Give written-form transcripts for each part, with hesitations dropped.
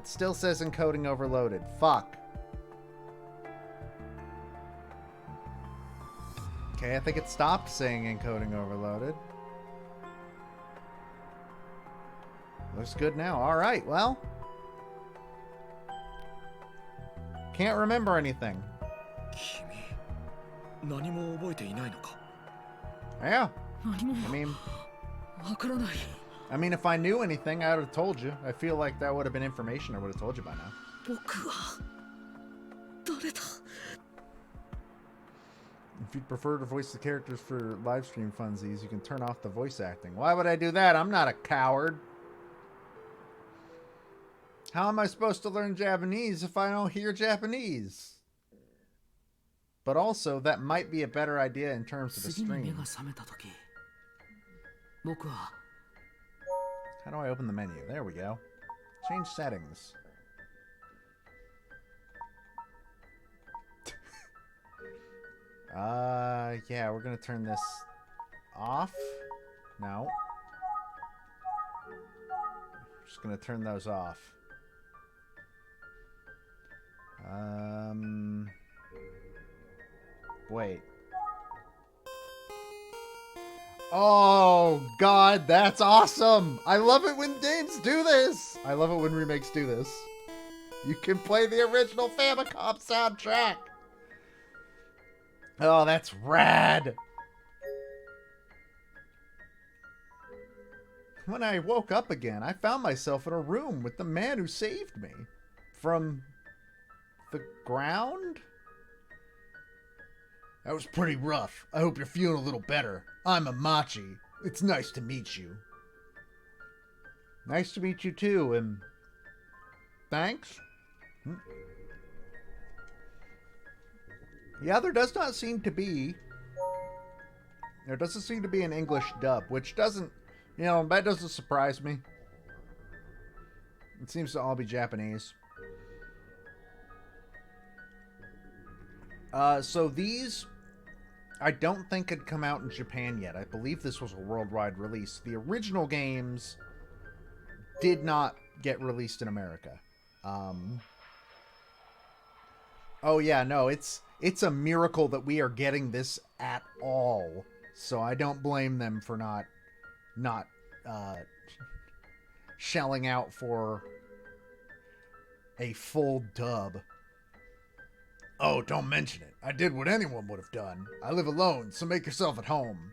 still says encoding overloaded. Fuck. Okay, I think it stopped saying encoding overloaded. Looks good now. Alright, well. Can't remember anything. Yeah. I mean, if I knew anything, I would have told you. I feel like that would have been information I would have told you by now. If you'd prefer to voice the characters for live stream funsies, you can turn off the voice acting. Why would I do that? I'm not a coward. How am I supposed to learn Japanese if I don't hear Japanese? But also, that might be a better idea in terms of a stream. How do I open the menu? There we go. Change settings. Yeah, we're gonna turn this off. No. Just gonna turn those off. Wait. Oh, God, that's awesome! I love it when games do this! I love it when remakes do this. You can play the original Famicom soundtrack! Oh, that's rad! When I woke up again, I found myself in a room with the man who saved me. From the ground? That was pretty rough. I hope you're feeling a little better. I'm Amachi. It's nice to meet you. Nice to meet you too, and thanks. Yeah, there doesn't seem to be an English dub, which doesn't, you know, that doesn't surprise me. It seems to all be Japanese. So these, I don't think had come out in Japan yet. I believe this was a worldwide release. The original games did not get released in America. Oh yeah, no, it's a miracle that we are getting this at all. So I don't blame them for not shelling out for a full dub. Oh, don't mention it. I did what anyone would have done. I live alone, so make yourself at home.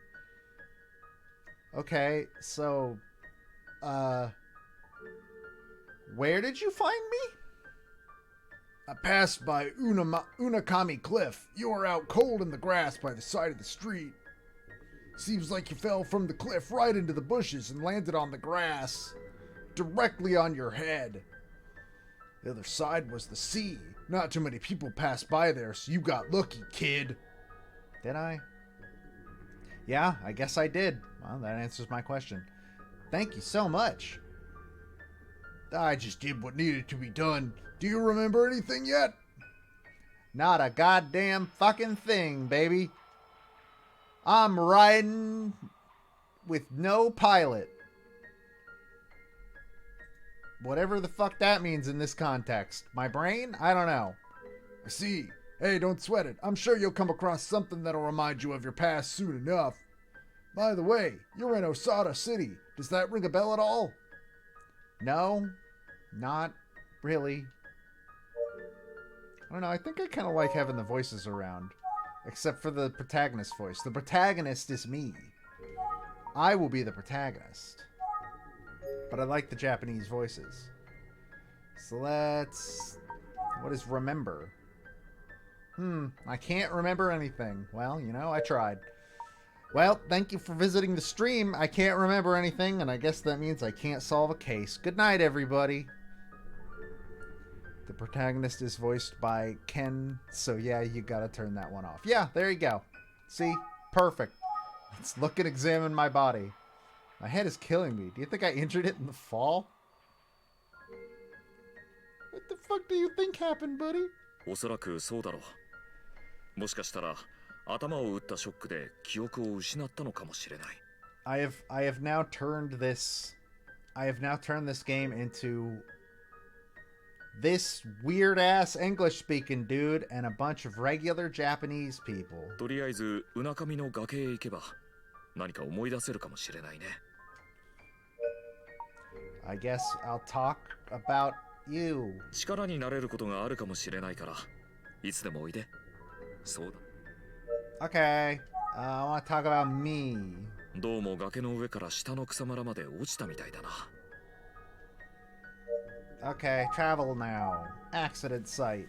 Okay, so, where did you find me? I passed by Unakami Cliff. You were out cold in the grass by the side of the street. Seems like you fell from the cliff right into the bushes and landed on the grass, directly on your head. The other side was the sea. Not too many people passed by there, so you got lucky, kid. Did I? Yeah, I guess I did. Well, that answers my question. Thank you so much. I just did what needed to be done. Do you remember anything yet? Not a goddamn fucking thing, baby. I'm riding with no pilot. Whatever the fuck that means in this context. My brain? I don't know. I see. Hey, don't sweat it. I'm sure you'll come across something that'll remind you of your past soon enough. By the way, you're in Osada City. Does that ring a bell at all? No, not really. I don't know. I think I kind of like having the voices around. Except for the protagonist voice. The protagonist is me. I will be the protagonist. But I like the Japanese voices. So let's... What is remember? I can't remember anything. Well, you know, I tried. Well, thank you for visiting the stream. I can't remember anything, and I guess that means I can't solve a case. Good night, everybody. The protagonist is voiced by Ken, so yeah, you gotta turn that one off. Yeah, there you go. See? Perfect. Let's look and examine my body. My head is killing me. Do you think I injured it in the fall? What the fuck do you think happened, buddy? おそらくそうだろう。もしかしたら頭を打ったショックで記憶を失ったのかもしれない。I have now turned this game into this weird-ass English-speaking dude and a bunch of regular Japanese people. とりあえずうなかみの崖へ行けば何か思い出せるかもしれないね。 I guess I'll talk about you. 力になれることがあるかもしれないからいつでもおいで。そうだ。 Okay, I want to talk about me. どうも崖の上から下の草むらまで落ちたみたいだな。 Okay, travel now. Accident site.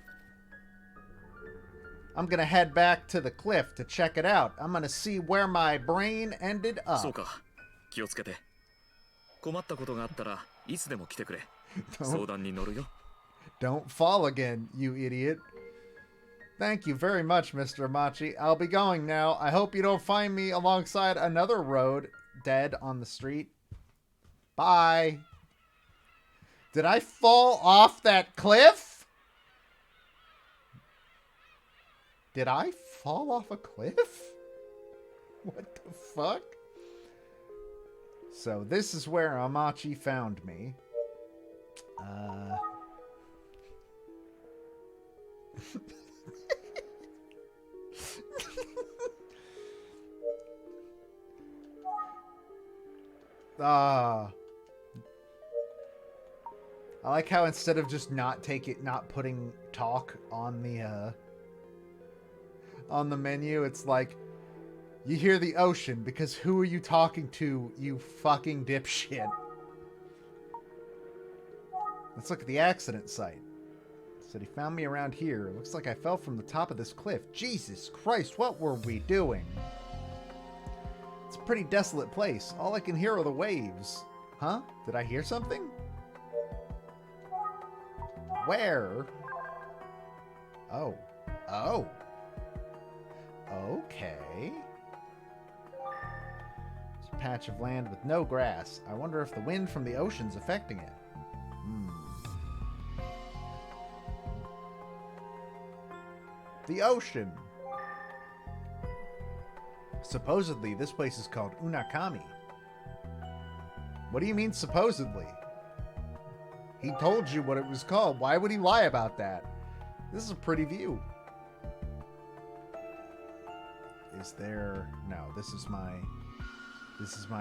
I'm gonna head back to the cliff to check it out. I'm gonna see where my brain ended そう up. か、気をつけて。困ったことがあったらいつでも来てくれ。相談に乗るよ。 Don't fall again, you idiot. Thank you very much, Mr. Machi. I'll be going now. I hope you don't find me alongside another road, dead on the street. Bye. Did I fall off that cliff? Did I fall off a cliff? What the fuck? So this is where Amachi found me. I like how instead of just not putting talk on the menu, it's like you hear the ocean because who are you talking to, you fucking dipshit? Let's look at the accident site. Said he found me around here. Looks like I fell from the top of this cliff. Jesus Christ, what were we doing? It's a pretty desolate place. All I can hear are the waves. Huh? Did I hear something? Where? Oh. Oh. Okay. It's a patch of land with no grass. I wonder if the wind from the ocean's affecting it. The ocean. Supposedly, this place is called Unakami. What do you mean, supposedly? He told you what it was called. Why would he lie about that? This is a pretty view. Is there... No, this is my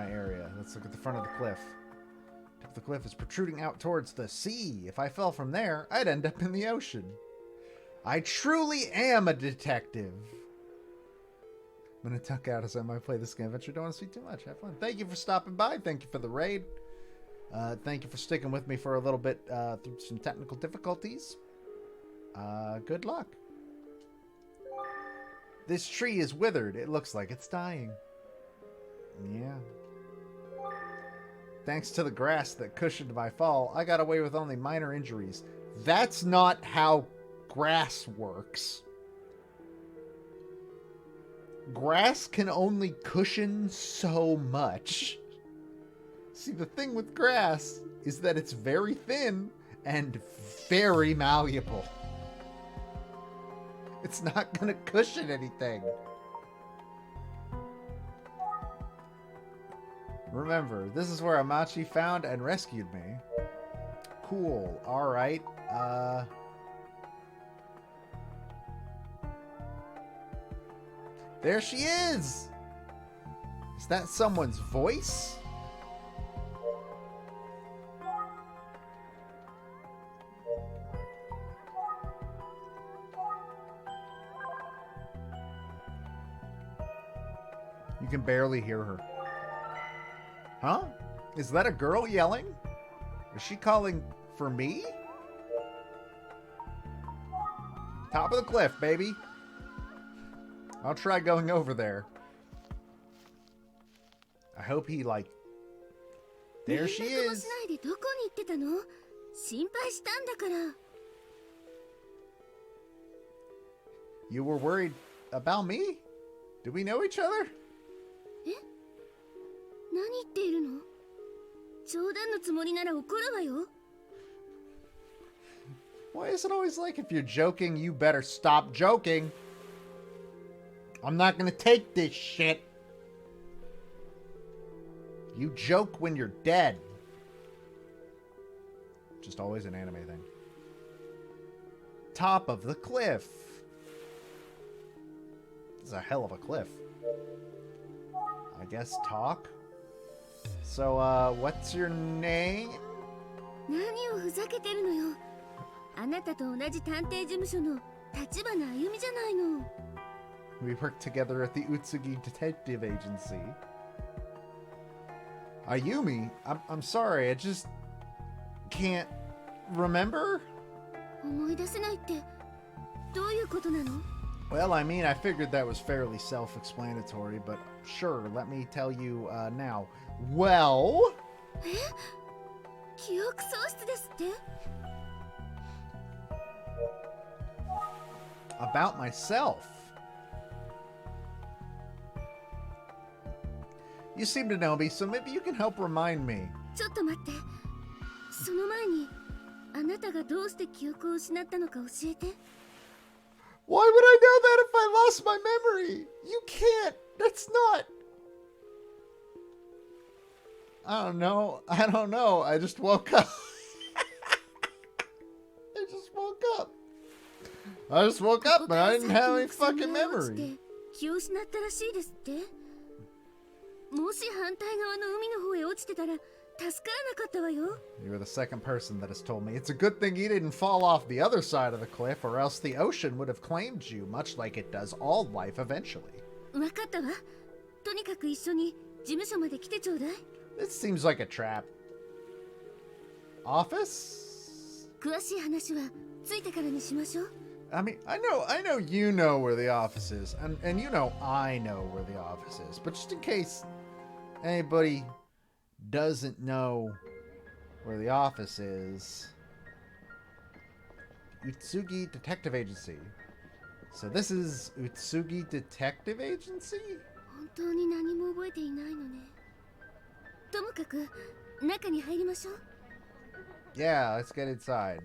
area. Let's look at the front of the cliff. The cliff is protruding out towards the sea. If I fell from there, I'd end up in the ocean. I truly am a detective. I'm going to tuck out as I might play this game. Adventure. Don't want to speak too much. Have fun. Thank you for stopping by. Thank you for the raid. Thank you for sticking with me for a little bit through some technical difficulties. Good luck. This tree is withered. It looks like it's dying. Yeah. Thanks to the grass that cushioned my fall, I got away with only minor injuries. That's not how grass works. Grass can only cushion so much. See, the thing with grass is that it's very thin and very malleable. It's not going to cushion anything. Remember, this is where Amachi found and rescued me. Cool. Alright. There she is! Is that someone's voice? You can barely hear her. Huh? Is that a girl yelling? Is she calling for me? Top of the cliff, baby. I'll try going over there. I hope he, like... There she is. You were worried about me? Do we know each other? Why is it always like if you're joking, you better stop joking? I'm not gonna take this shit. You joke when you're dead. Just always an anime thing. top of the cliff. This is a hell of a cliff. I guess talk? So, what's your name? 何をふざけてるのよ。あなたと同じ探偵事務所の立花あゆみじゃないの。We work together at the Utsugi Detective Agency. Ayumi? I'm sorry, I just can't remember? 思い出せないってどういうことなの? Well, I mean, I figured that was fairly self-explanatory, but sure, let me tell you now. Well... 記憶喪失ですって? About myself. You seem to know me, so maybe you can help remind me. ちょっと待って。その前に、あなたがどうして記憶を失ったのか教えて。Why would I know that if I lost my memory? You can't. That's not. I don't know. I just woke up. I just woke up and I didn't have any fucking memory. 気を失ったらしいですって。もし反対側の海の方へ落ちてたら助からなかったわよ。You're the second person that has told me. It's a good thing you didn't fall off the other side of the cliff, or else the ocean would have claimed you, much like it does all life eventually. わかったわ。とにかく一緒に事務所まで来てちょうだい。This seems like a trap. Office? 詳しい話はついてからにしましょう。I mean, I know you know where the office is, and you know I know where the office is, but just in case anybody doesn't know where the office is, Utsugi Detective Agency. So this is Utsugi Detective Agency? 本当に何も覚えていないのね。ともかく中に入りましょう。Yeah, let's get inside,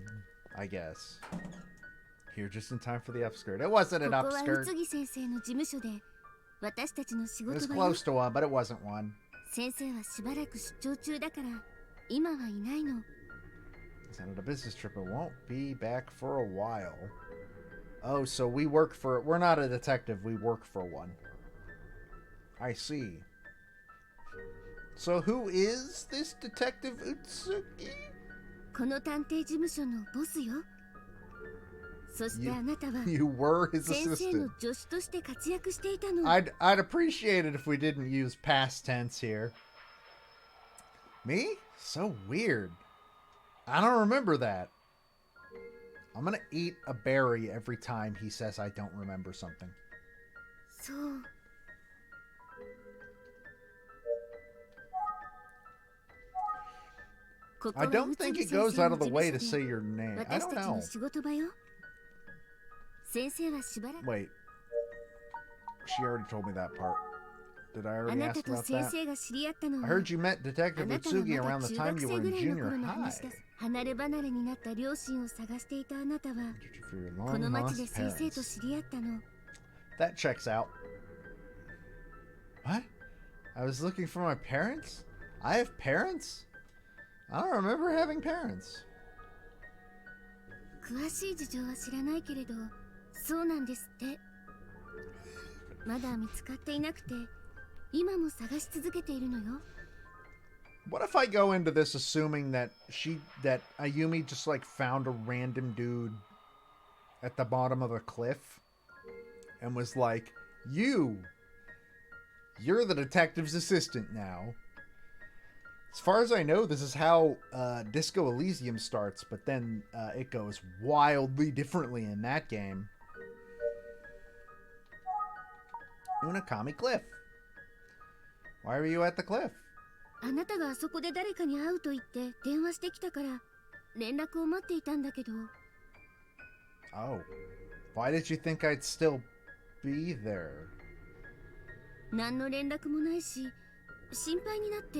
I guess. Here just in time for the upskirt. It wasn't an upskirt. ここは宇津木先生の事務所で私たちの仕 It was 事場よ。 close to one, but it wasn't one. 先生はしばらく出張中だから今はいないの。 He's on a business trip and won't be back for a while. Oh, so we work for... We're not a detective, we work for one. I see. So who is this Detective Utsugi? この探偵事務所のボスよ。そしてあなたは You were his 先生の assistant. 助手として活躍していたの。 I'd appreciate it if we didn't use past tense here. Me? So weird. I don't remember that. I'm gonna eat a berry every time he says I don't remember something. そう。 ここ I は don't 宇津 think 木 it 先 goes 生 out の of 事 the 務 way to 所 say で your name. I 私 don't たちの know. 仕事場よ。先生はしばらく Wait. She already told me that part. Did I あ already なた ask と about 先 that? 生が知り合ったの I は heard you met あ Detective なたが Utsugi ま around だ the 中 time 学 you 生 were ぐ in らいの junior 頃の high. 話です。離れ離れになった両親を探していたあなたは For your この long 町で lost 先生と parents. 知り合ったの。 That checks out. What? I was looking for my parents? I have parents? I don't remember having parents. 詳しい事情は知らないけれど、そうなんですって。まだ見つかっていなくて、今も探し続けているのよ。 What if I go into this assuming that Ayumi just like found a random dude at the bottom of a cliff and was like, you're the detective's assistant now. As far as I know, this is how Disco Elysium starts, but then it goes wildly differently in that game. Unakami Cliff. Why were you at the cliff? あなたがあそこで誰かに会うと言って電話してきたから連絡を待っていたんだけど。 Oh. Why did you think I'd still be there? 何の連絡もないし、心配になって。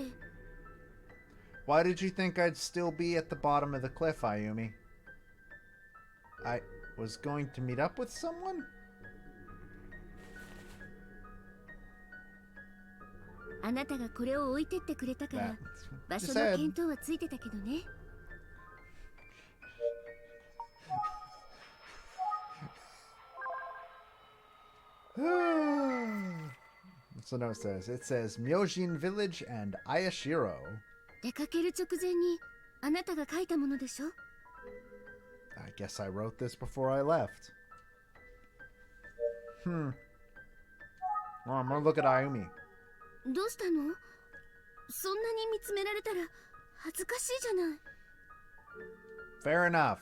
Why did you think I'd still be at the bottom of the cliff, Ayumi? I was going to meet up with someone? あなたがこれを置いてってくれたから That's 場 what 所 you の said. 見当はついてたけどね。the note says? It says Myojin Village and Ayashiro. 出かける直前にあなたが書いたものでしょ? I guess I wrote this before I left. Well, I'm gonna look at Ayumi. どうしたの? そんなに見つめられたら恥ずかしいじゃない。 Fair enough.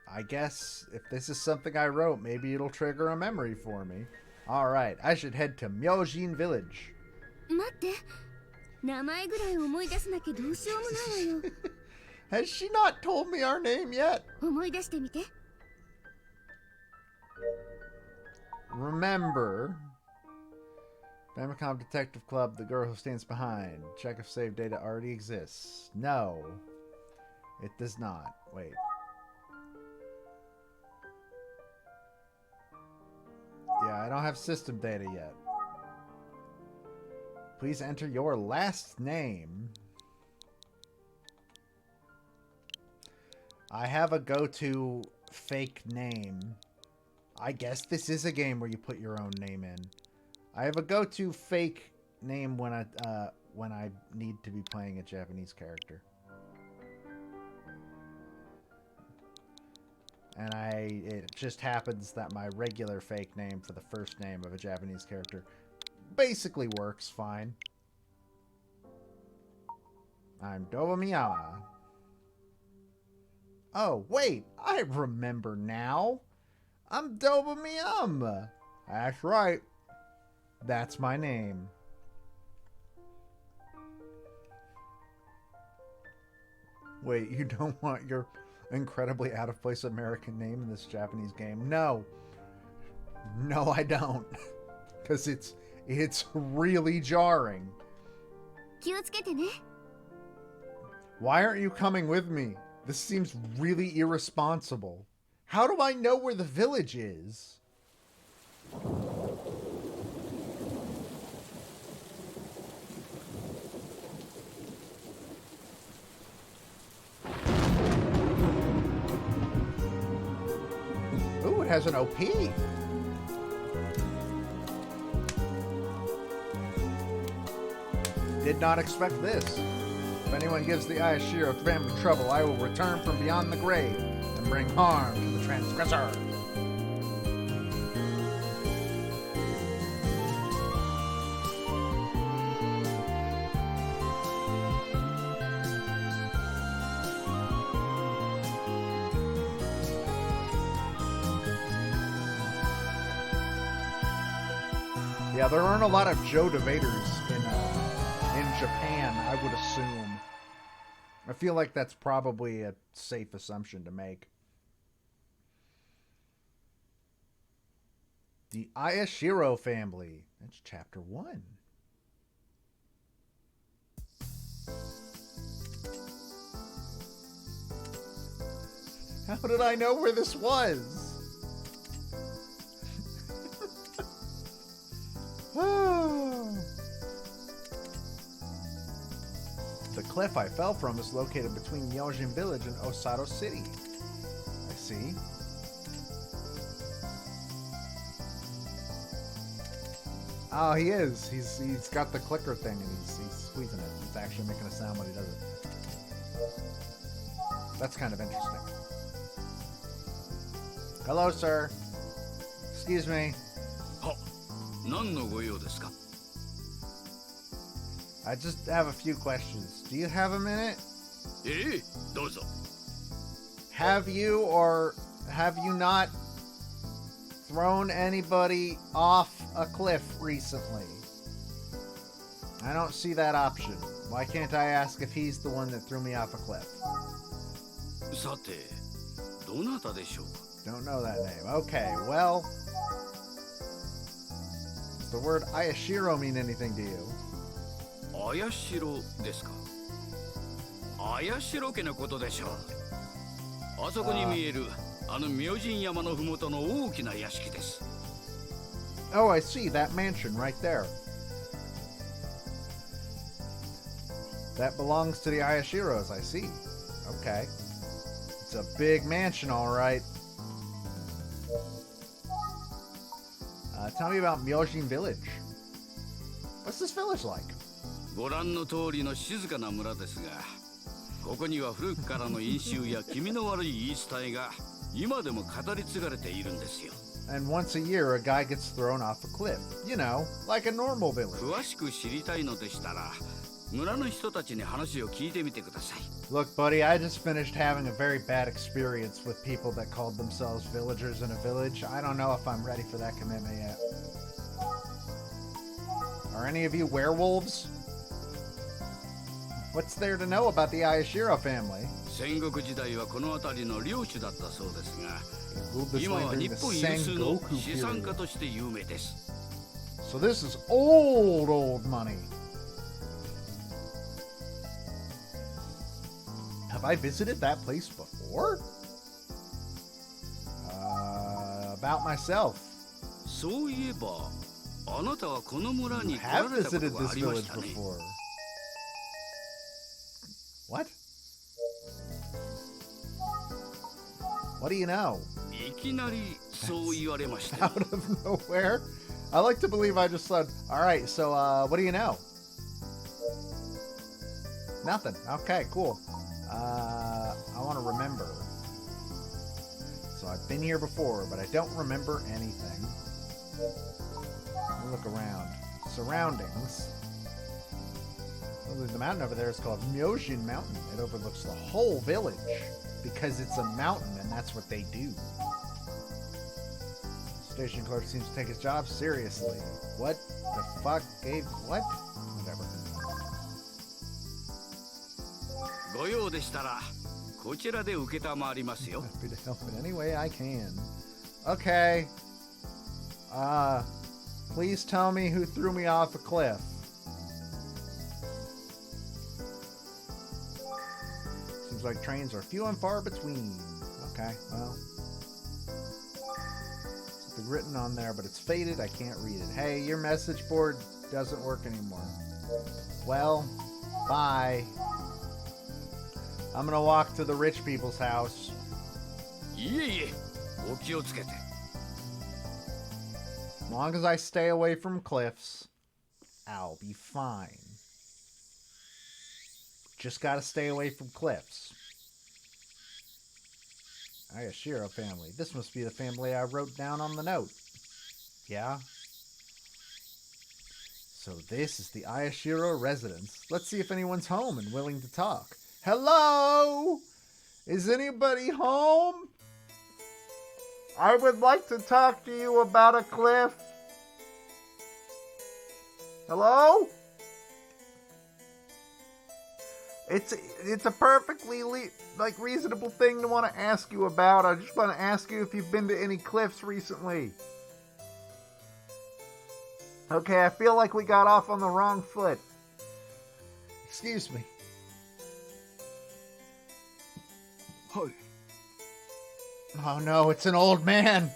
I guess if this is something I wrote, maybe it'll trigger a memory for me. Alright, I should head to Myojin Village. 待って、名前ぐらい思い出せなきゃどうしようもないわよ。 Has she not told me our name yet? 思い出してみて。 Remember, Famicom Detective Club, the girl who stands behind. Check if save data already exists. No, it does not. Wait. Yeah, I don't have system data yet. Please enter your last name. I have a go-to fake name. I guess this is a game where you put your own name in. I have a go-to fake name when I need to be playing a Japanese character. And it just happens that my regular fake name for the first name of a Japanese character basically works fine. I'm Dobamiyama. Oh, wait, I remember now. I'm Dobamiyama. That's right. That's my name. Wait, you don't want your incredibly out-of-place American name in this Japanese game? No. No, I don't. Because it's really jarring. 気をつけてね。 Why aren't you coming with me? This seems really irresponsible. How do I know where the village is? Ooh, it has an OP. Did not expect this. If anyone gives the Ayashiro family trouble, I will return from beyond the grave and bring harm to the transgressor. Yeah, there aren't a lot of Joe DeVators in Japan, I would assume. I feel like that's probably a safe assumption to make. The Ayashiro family. That's chapter 1. How did I know where this was? The cliff I fell from is located between Myojin Village and Osato City. I see. Oh, he is. He's got the clicker thing and he's squeezing it. It's actually making a sound when he does it. That's kind of interesting. Hello, sir. Excuse me. I just have a few questions. Do you have a minute? Have you or have you not thrown anybody off a cliff recently? I don't see that option. Why can't I ask if he's the one that threw me off a cliff? Don't know that name. Okay, well... Does the word Ayashiro mean anything to you? Ayashiro ですか? Ayashiro 家のことでしょう。あそこに見えるあの明神山のふもとの大きな屋敷です。 Oh, I see that mansion right there. That belongs to the Ayashiros, I see. Okay. It's a big mansion, all right. Tell me about Myojin Village. What's this village like? ご覧の通りの静かな村ですが、ここには古くからの因習や気味の悪い言い伝えが今でも語り継がれているんですよ。And once a year, a guy gets thrown off a cliff. You know, like a normal village. 詳しく知りたいのでしたら、村の人たちに話を聞いてみてください。Look, buddy, I just finished having a very bad experience with people that called themselves villagers in a village. I don't know if I'm ready for that commitment yet. Are any of you werewolves? What's there to know about the Ayashiro family? 戦国時代はこの辺りの領主だったそうですが、 Ruled this 今 land は during 日 the 本有数の Sengoku 資産家 period. として有名です。 So this is old money. Have I visited that place before? About myself. そういえば、あなたはこの村に来ら Have れたこと visited があ this りま village したね。 before. What? What do you know? いきなりそう言われましたよ。 Out of nowhere? I like to believe I just said, alright, so, what do you know? Nothing. Okay, cool. I want to remember. So I've been here before, but I don't remember anything. Let me look around. Surroundings. Oh, the mountain over there is called Myojin Mountain. It overlooks the whole village because it's a mountain and that's what they do. Station clerk seems to take his job seriously. What the fuck gave what? Whatever. ご用でしたら、こちらで受けたまわりますよ。 Happy to help in any way I can. Okay. Please tell me who threw me off a cliff. Seems like trains are few and far between. Okay, well. Something written on there, but it's faded. I can't read it. Hey, your message board doesn't work anymore. Well, bye. I'm gonna walk to the rich people's house. いえいえ、お気をつけて。 As long as I stay away from cliffs, I'll be fine. Just gotta stay away from cliffs. Ayashiro family. This must be the family I wrote down on the note. Yeah? So this is the Ayashiro residence. Let's see if anyone's home and willing to talk. Hello? Is anybody home? I would like to talk to you about a cliff. Hello? It's a perfectly reasonable thing to want to ask you about. I just want to ask you if you've been to any cliffs recently. Okay, I feel like we got off on the wrong foot. Excuse me. はい。 Oh no, it's an old man.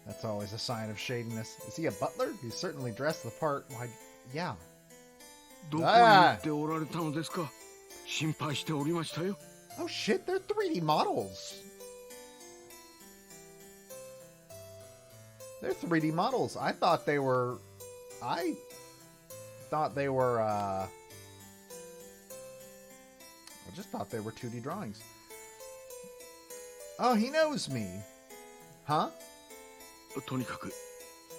That's always a sign of shadiness. Is he a butler? He's certainly dressed the part. Why, yeah. どこに行っておられたのですか。心配しておりましたよ。 Oh shit, they're 3D models. They're 3D models. I thought they were... I just thought they were 2D drawings. Oh, he knows me. Huh? とにかく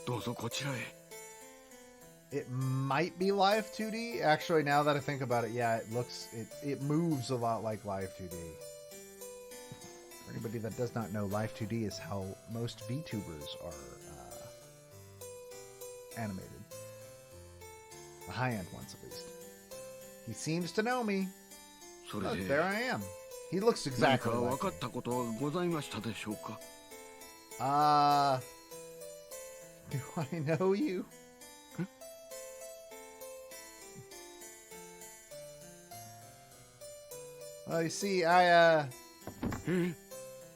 どうぞこちらへ。 It might be live 2D. Actually, now that I think about it, yeah, it moves a lot like live 2D. For anybody that does not know, live 2D is how most VTubers are animated. The high-end ones, at least. He seems to know me. それ Look, で there I am. He looks 何 exactly か like 分か me. ったことはございましたでしょうか。 Do I know you? Well, you see,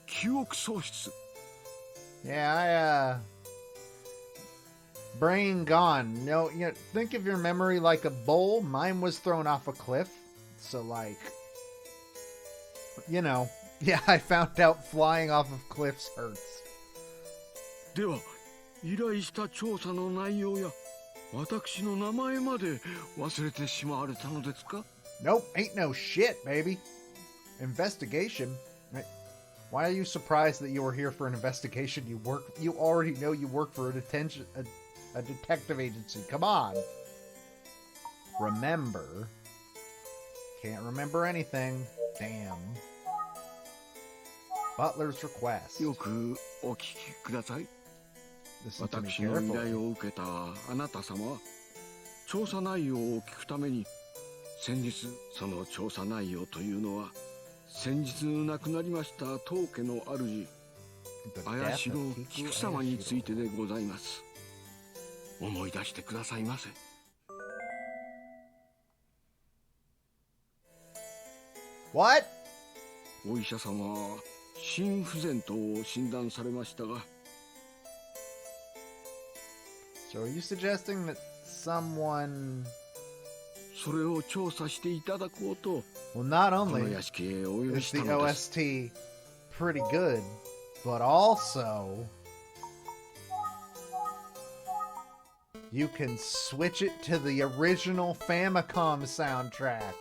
記憶喪失。 yeah, brain gone. No, think of your memory like a bowl. Mine was thrown off a cliff. So, yeah, I found out flying off of cliffs hurts. では依頼した調査の内容や私の名前まで忘れてしまわれたのですか？ Nope, ain't no shit, baby. Investigation? Why are you surprised that you were here for an investigation? You already know you work for a detective agency. Come on. Remember. Can't remember anything. Damn. Butler's request. よくお聞きください。 Listen to me 私の依 carefully. 頼を受けたあなた様は調査内容を聞くために先日その調査内容というのは先日亡くなりました当家の主 The 綾 death 代 of 菊 Kiku 様につい Ayashiro. てでございます。思い出してくださいませ。 What? お医者様は心不全と診断されましたが So are you suggesting that someone... それを調査していただこうと Well, not この only 屋敷へお呼び is し the たのです。 OST pretty good, but also you can switch it to the original Famicom soundtrack.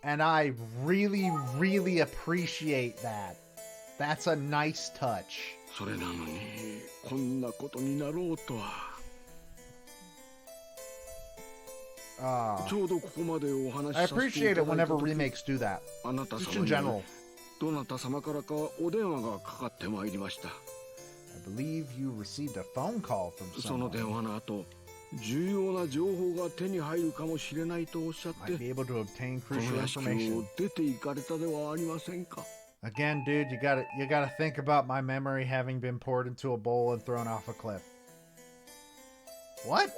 And I really, really appreciate that. That's a nice touch. それなのにこんなことになろうとは。 ちょうどここまでお話 I しさせてい appreciate た it だいた whenever 時 remakes do that. あなた Just 様 in に general. どなた様からかお電話がかかってまいりました。 I believe you received a phone call from その someone. 電話の後重要な情報が手に入るかもしれないとおっしゃっ Might て be able to obtain この crucial 屋敷を information. 出て行かれたではありませんか。 Again, dude, you gotta think about my memory having been poured into a bowl and thrown off a cliff. What?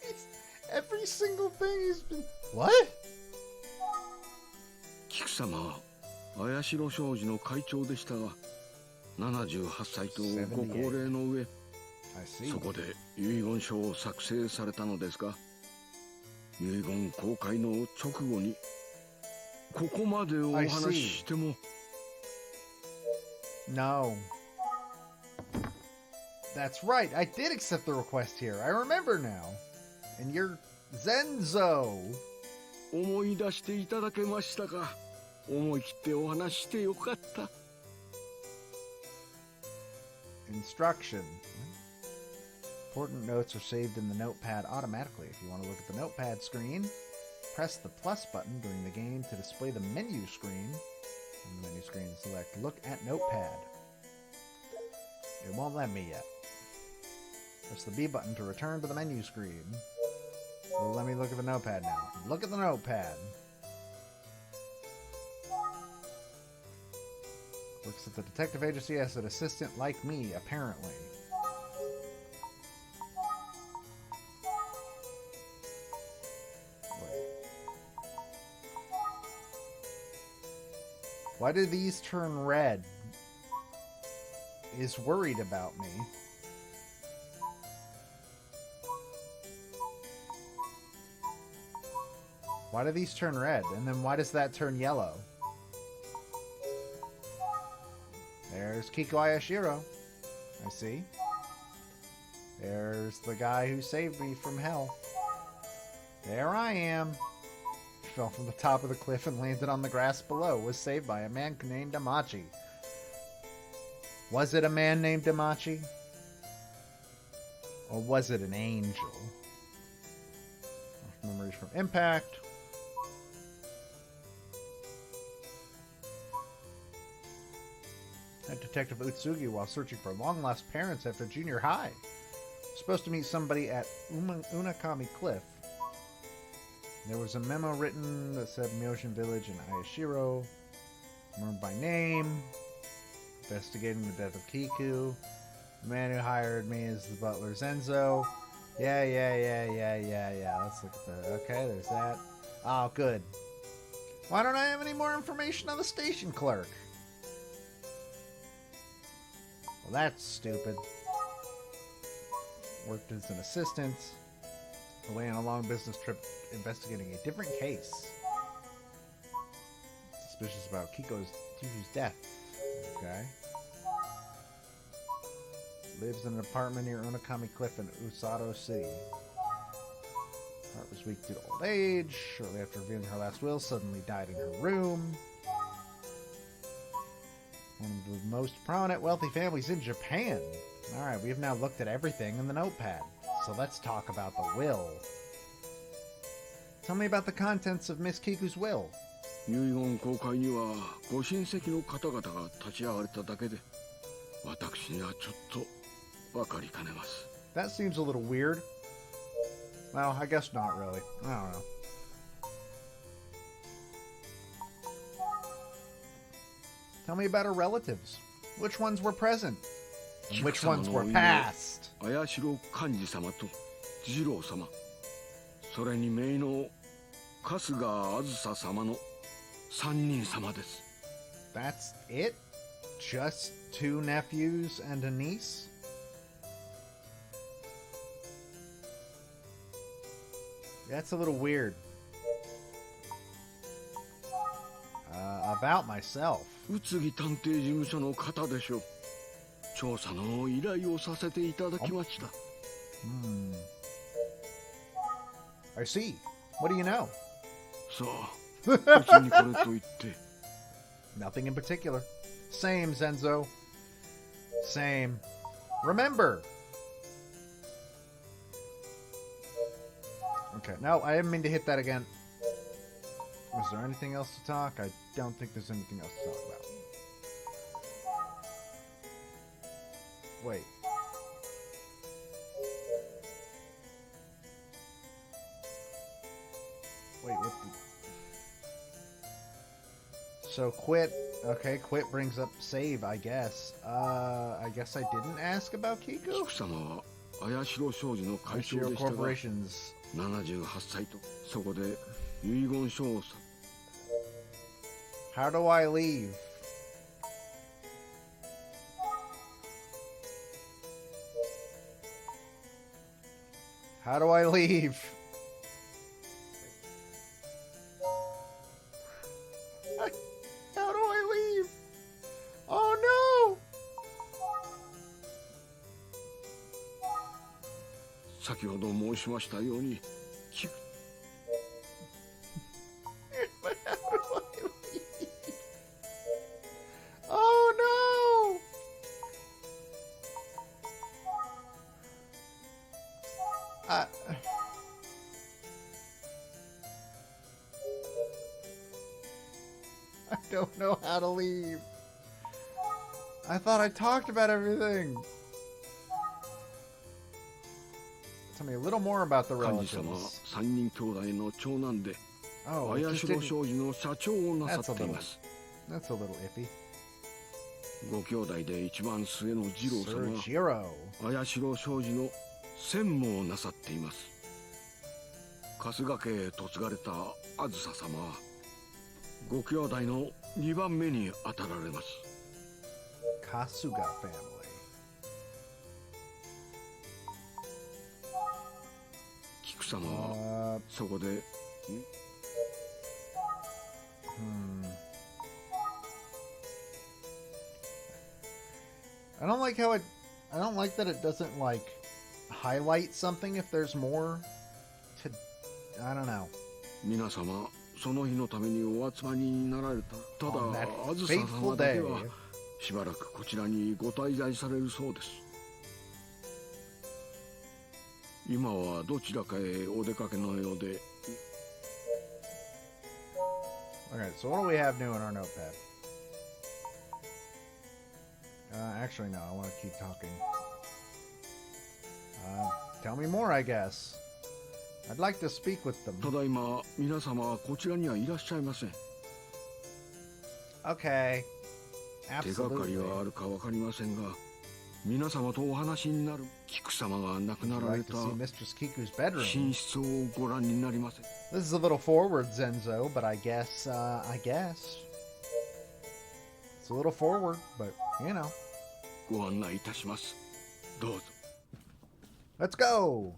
It's every single thing he's been. What? 菊様は綾代商事の会長でしたが78歳とご高齢の上 I see. そこで遺言書を作成されたのですが遺言公開の直後にここまでお話ししても No. That's right. I did accept the request here. I remember now. And you're Zenzo. 思い出していただけましたか。思い切ってお話ししてよかった。 Instruction. Important notes are saved in the notepad automatically. If you want to look at the notepad screen, press the plus button during the game to display the menu screen. On the menu screen, select Look at Notepad. It won't let me yet. Press the B button to return to the menu screen. Well, let me look at the notepad now. Look at the notepad. Works at the detective agency as an assistant like me, apparently. Why do these turn red? Is worried about me. Why do these turn red? And then why does that turn yellow? There's Kiko Ayashiro. I see. There's the guy who saved me from hell. There I am. Fell from the top of the cliff and landed on the grass below. Was saved by a man named Damachi. Was it a man named Damachi? Or was it an angel? Memories from Impact. Met Detective Utsugi while searching for long-lost parents after junior high. Supposed to meet somebody at Unakami Cliff. There was a memo written that said Myoshin Village in Ayashiro. Remembered by name. Investigating the death of Kiku. The man who hired me is the butler Zenzo. Yeah. Let's look at that. Okay, there's that. Oh, good. Why don't I have any more information on the station clerk? Well, that's stupid. Worked as an assistant. Away on a long business trip investigating a different case. Suspicious about Kiku's death. Okay. Lives in an apartment near Unakami Cliff in Usato City. Heart was weak due to old age. Shortly after revealing her last will, suddenly died in her room. One of the most prominent wealthy families in Japan. Alright, we have now looked at everything in the notepad. So let's talk about the will. Tell me about the contents of Miss Kiku's will. 遺言公開にはご親戚の方々が立ち会われただけで、私にはちょっとわかりかねます。That seems a little weird. Well, I guess not really. I don't know. Tell me about her relatives. Which ones were present? And which ones were past? 綾代幹事様と次郎様、それに姪の春日あずさ様の3人様です。That's it? Just 2 nephews and a niece? That's a little weird. About myself. 宇津木探偵事務所の方でしょう。調査の依頼をさせていただきました。I see. What do you know? さあ、うちにこれと言って。Nothing in particular. Same, Zenzo. Same. Remember. Okay, no, I didn't mean to hit that again. Was there anything else to talk? I don't think there's anything else to talk about. Wait. Wait, what the... So quit. Okay, quit brings up save, I guess. I guess I didn't ask about Kiku? 菊様は綾代商事の会長でしたが、78歳とそこで遺言書をさ。How do I leave? How do I leave? How do I leave? Oh no! 先ほど申しましたように、Oh no! I don't know how to leave. I thought I talked about everything. Tell me a little more about the 幹事様は relatives. 3人兄弟の長男で、 Oh, 綾 it just 代 didn't... 商事の社長をなさっています。 That's a little iffy. ご兄弟で一番末の次郎様 Sir は Jiro. 綾代商事の専務をなさっています。春日家へ嫁がれたあずさ様はご兄弟の2番目に当たられます。 Kasuga family. 菊様はそこで、I don't like how it... I don't like that it doesn't, like, highlight something if there's more to... I don't know. 皆様その日のためにお集まりになられた。ただ On that あずさ fateful 様だけ day. はしばらくこちらにご滞在されるそうです。今はどちらかへお出かけのようで。 Okay, so what do we have new in our notepad? Actually, no, I want to keep talking. Tell me more, I guess. I'd like to speak with them. ただいま皆様はこちらにはいらっしゃいません。 Okay. 手がかり Absolutely. はあるかわかりませんが、皆様とお話になる菊様が亡くな I'd られ like た to see Mistress Kiku's bedroom. 寝室をご覧になりません。 This is a little forward, Zenzo, but I guess, It's a little forward, but, you know. ご案内いたします。どうぞ。 Let's go!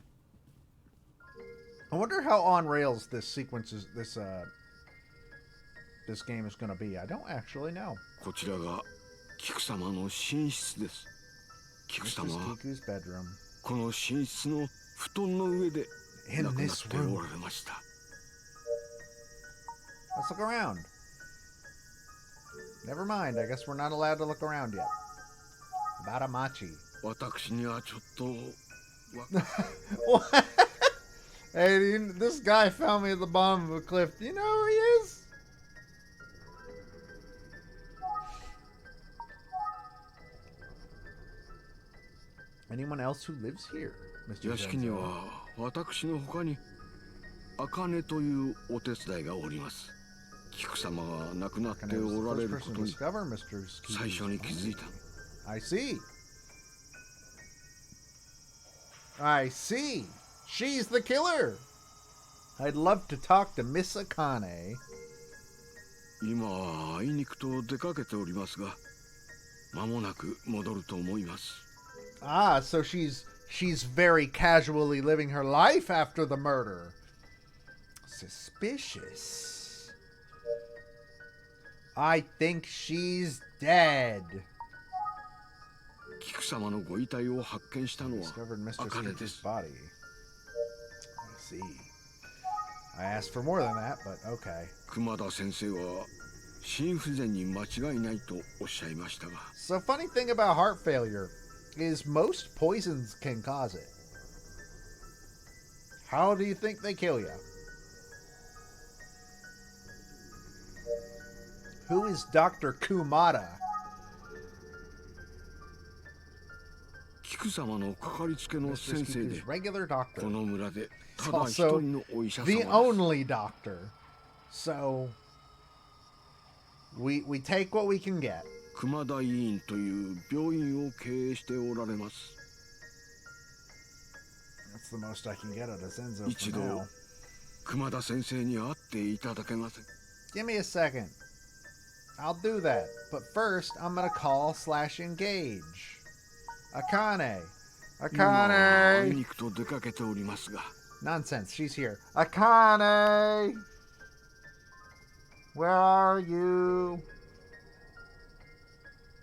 I wonder how on rails this sequence is, this game is going to be. I don't actually know. こちらが菊様の寝室です。菊 This 様 is は Kiku's bedroom. この寝室の布団の上で In 亡くなっ this て room. おられました。 Let's look around. Never mind. I guess we're not allowed to look around yet. Batamachi. 私にはちょっと What? Hey, this guy found me at the bottom of a cliff. Do you know who he is? Anyone else who lives here, Mr. 屋敷に Zenzo? は私の他に茜というお手伝いがおります。菊様が亡くなって Akane was おら the れ first る person こ to とに discover Mr. Kiku's 最初に気づいた。 I see. I see. She's the killer. I'd love to talk to Miss Akane. 今はあいにくと出かけておりますが、間もなく戻ると思います。 Ah, so she's very casually living her life after the murder. Suspicious. I think she's dead. 菊様のご遺体を発見したのは Discovered Mr. 茜で Kiku's す。 body. I see. I asked for more than that, but okay. 熊田先生は心不全に間違いないとおっしゃいましたが、 So funny thing about heart failure is most poisons can cause it. How do you think they kill you? Who is Dr. Kumada? 菊様のかかりつけの Mr. 先生で Kiku's regular こ doctor. の村で It's ただ一 also 人のお医者様 the です。 only doctor. So we take what we can get. 熊田医院という病院を経営しておられます。 That's the most I can get out of Zenzo 一 for 度 now. 熊田先生に会っていただけません。 Give me a second. I'll do that. But first, I'm gonna call / engage. Akane. 今はあい Akane. にくと出かけておりますが、 Nonsense. She's here. Akane. Where are you?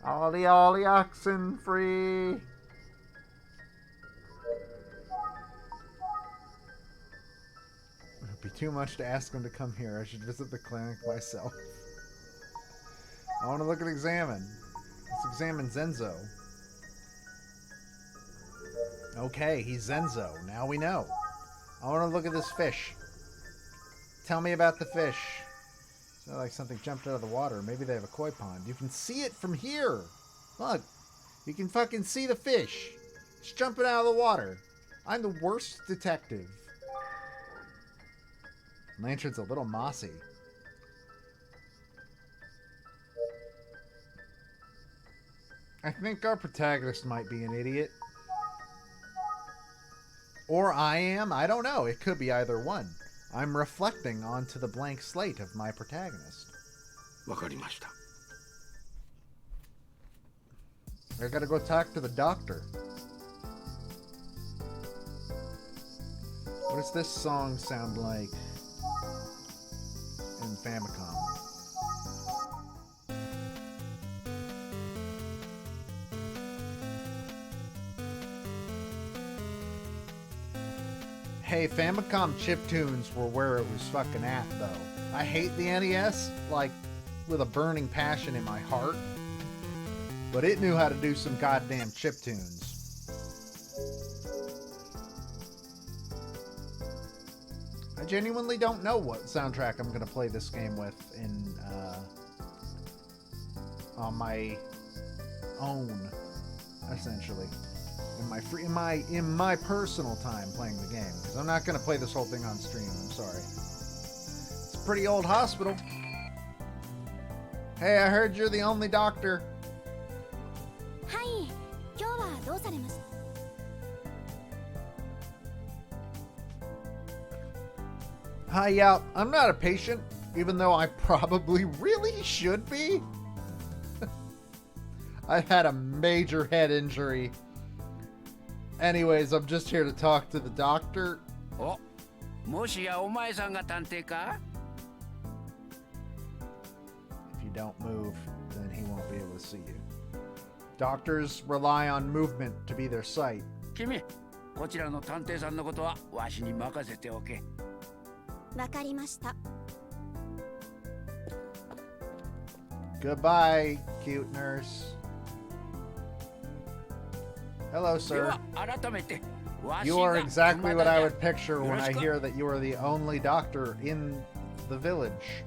Ollie, ollie, oxen free. It'd be too much to ask him to come here. I should visit the clinic myself. I want to look at Examine. Let's examine Zenzo. Okay, he's Zenzo. Now we know. I want to look at this fish. Tell me about the fish. It's not like something jumped out of the water. Maybe they have a koi pond. You can see it from here. Look. You can fucking see the fish. It's jumping out of the water. I'm the worst detective. Lantern's a little mossy. I think our protagonist might be an idiot. Or I am. I don't know. It could be either one. I'm reflecting onto the blank slate of my protagonist. わかりました。 I gotta go talk to the doctor. What does this song sound like in Famicom? Hey, Famicom chiptunes were where it was fucking at, though. I hate the NES, like, with a burning passion in my heart. But it knew how to do some goddamn chiptunes. I genuinely don't know what soundtrack I'm gonna play this game with on my own, essentially. In my personal time playing the game, because I'm not gonna play this whole thing on stream. I'm sorry. It's a pretty old hospital. Hey, I heard you're the only doctor. はい、今日はどうされました？ Hi, yeah, I'm not a patient, even though I probably really should be. I've had a major head injury. Anyways, I'm just here to talk to the doctor. お、もしやお前さんが探偵か？ If you don't move, then he won't be able to see you. Doctors rely on movement to be their sight. 君、こちらの探偵さんのことはわしに任せておけ。わかりました。 Goodbye, cute nurse. Hello, で sir. は改めて、わし You が are exactly what I would 熊田 picture when I hear that you are the only doctor in the village.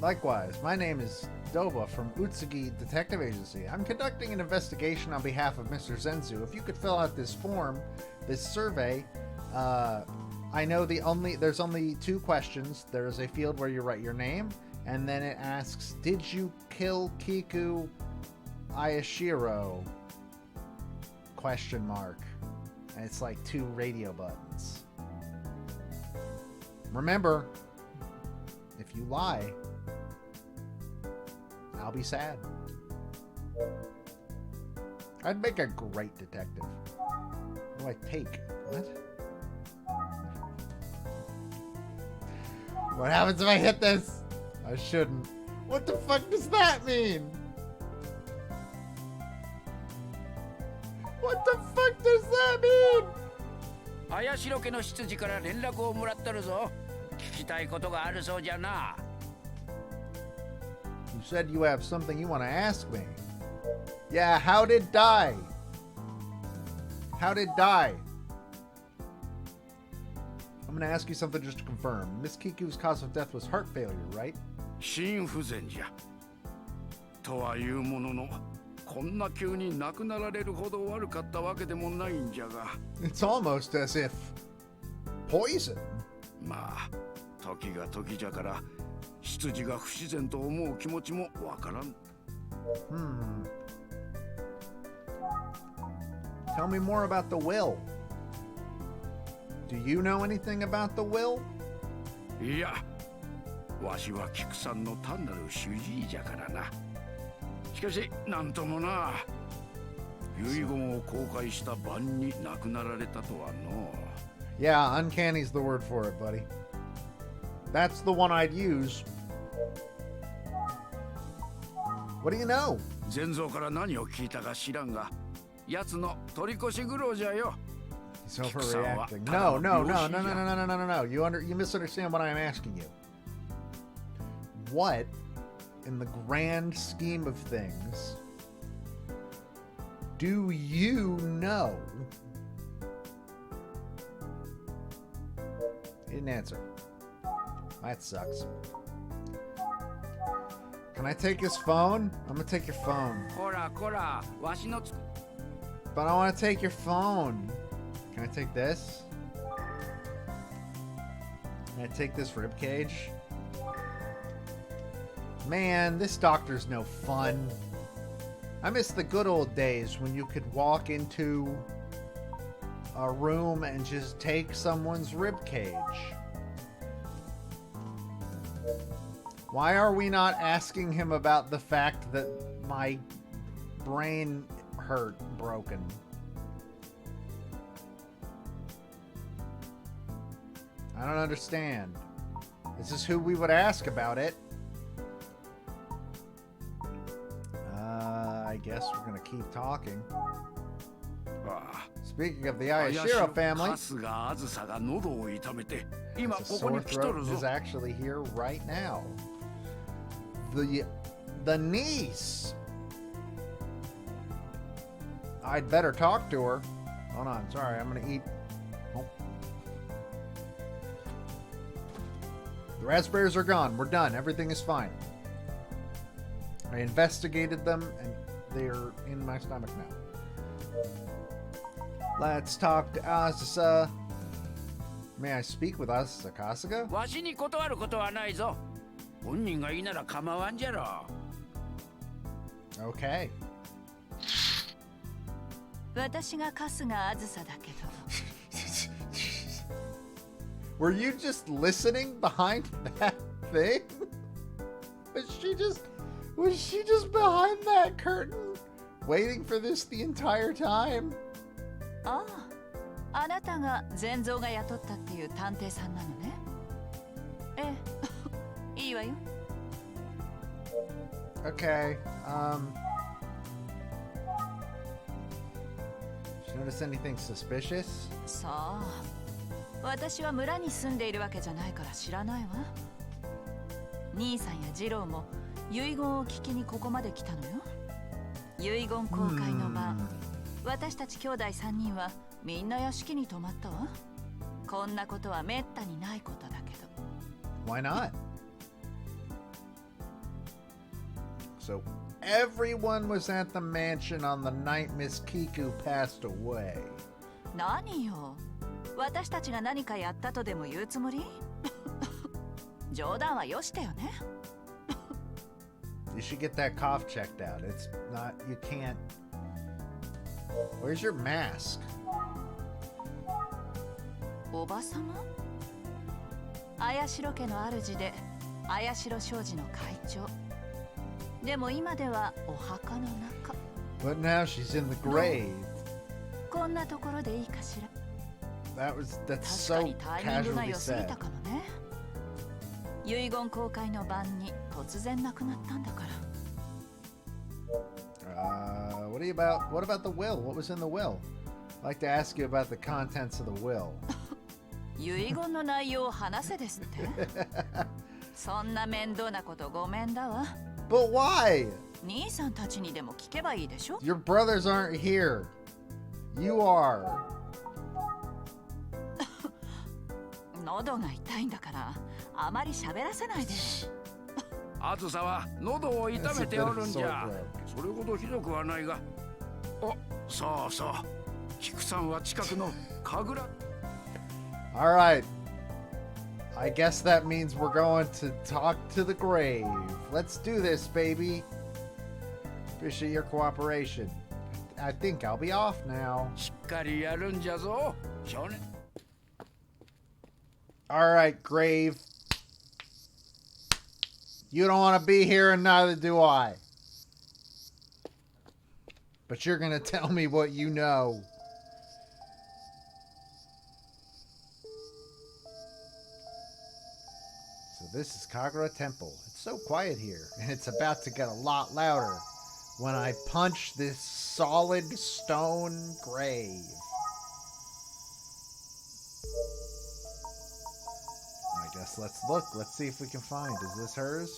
Likewise, my name is Doba from Utsugi Detective Agency. I'm conducting an investigation on behalf of Mr. Zenzu. If you could fill out this form, this survey, I know there's only 2 questions. There's a field where you write your name, and then it asks, did you kill Kiku Ayashiro? Question mark. And it's like 2 radio buttons. Remember, if you lie, I'll be sad. I'd make a great detective. What do I take? What? What happens if I hit this? I shouldn't. What the fuck does that mean? What the fuck does that mean? 綾代家の執事から連絡をもらっとるぞ。聞きたいことがあるそうじゃな。You said you have something you want to ask me. Yeah, how did die? How did die? I'm going to ask you something just to confirm. Miss Kiku's cause of death was heart failure, right? 心不全じゃ。とはいうものの、こんな急に亡くなられるほど悪かったわけでもないんじゃが。It's almost as if poison. まあ、時が時じゃから、執事が不自然と思う気持ちもわからん。Tell me more about the will. Do you know anything about the will? いや、わしは菊さんの単なる主治医じゃからな。しかし、なんともな。遺言を公開した晩に亡くなられたとはの。Yeah, uncanny's the word for it, buddy. That's the one I'd use. What do you know? 前蔵から何を聞いたか知らんが、奴の取り越し苦労じゃよ。 He's overreacting. No. You misunderstand what I'm asking you. What, in the grand scheme of things, do you know? He didn't answer. That sucks. Can I take his phone? I'm gonna take your phone. こらこら、わしのつ But I want to take your phone. Can I take this? Can I take this rib cage? Man, this doctor's no fun. I miss the good old days when you could walk into a room and just take someone's rib cage. Why are we not asking him about the fact that my brain hurt broken? I don't understand. This is who we would ask about it. I guess we're gonna keep talking. Speaking of the Ayashiro family, 春日あずさが喉を痛めて、今 the ここ sore に来とる throat ぞ。 is actually here right now. The niece. I'd better talk to her. Hold on, sorry, I'm gonna eat. Oh. The raspberries are gone. We're done. Everything is fine. I investigated them and they're in my stomach now. Let's talk to Asusa. May I speak with Asusa Kasuga? わしに断ることはないぞ。本人がいいなら構わんじゃろ。Okay. 私が春日あずさだけど。Were you just listening behind that thing? Was she just behind that curtain? Waiting for this the entire time? ああ、あなたが前蔵が雇ったっていう探偵さんなのね。ええ、いいわよ。Okay. Did you notice anything suspicious? さあ、私は村に住んでいるわけじゃないから知らないわ。兄さんや次郎も遺言を聞きにここまで来たのよ。遺言公開の場、私たち兄弟3人はみんな屋敷に泊まったわ。こんなことはめったにないことだけど。Why not? So everyone was at the mansion on the night Miss Kiku passed away. 何よ、私たちが何かやったとでも言うつもり？冗談はよしてよね。You should get that cough checked out. It's not, you can't. Where's your mask? おばさま？綾代家の主で綾代商事の会長。でも今ではお墓の中。But now she's in the grave. こんなところでいいかしら。That's 確か so にタイミングが casually 良すぎ said. たかもね。遺言公開の晩に突然亡くなったんだから。What about the will? What was in the will? I'd like to ask you about the contents of the will. 遺言の内容を話せですって。そんな面倒なことごめんだわ。But why? 兄さんたちにでも聞けばいいでしょ。 Your brothers aren't here. You are. 喉が痛いんだからあまり喋らせないで。あずさは喉を痛めておるんじゃ。それほどひどくはないが。お、そうそう。菊さんは近くの神楽。All right. I guess that means we're going to talk to the grave. Let's do this, baby. Appreciate your cooperation. I think I'll be off now. しっかりやるんじゃぞ、少年。All right, grave. You don't want to be here, and neither do I. But you're going to tell me what you know. So this is Kagura Temple. It's so quiet here, and it's about to get a lot louder when I punch this solid stone grave. I guess let's look. Let's see if we can find. Is this hers?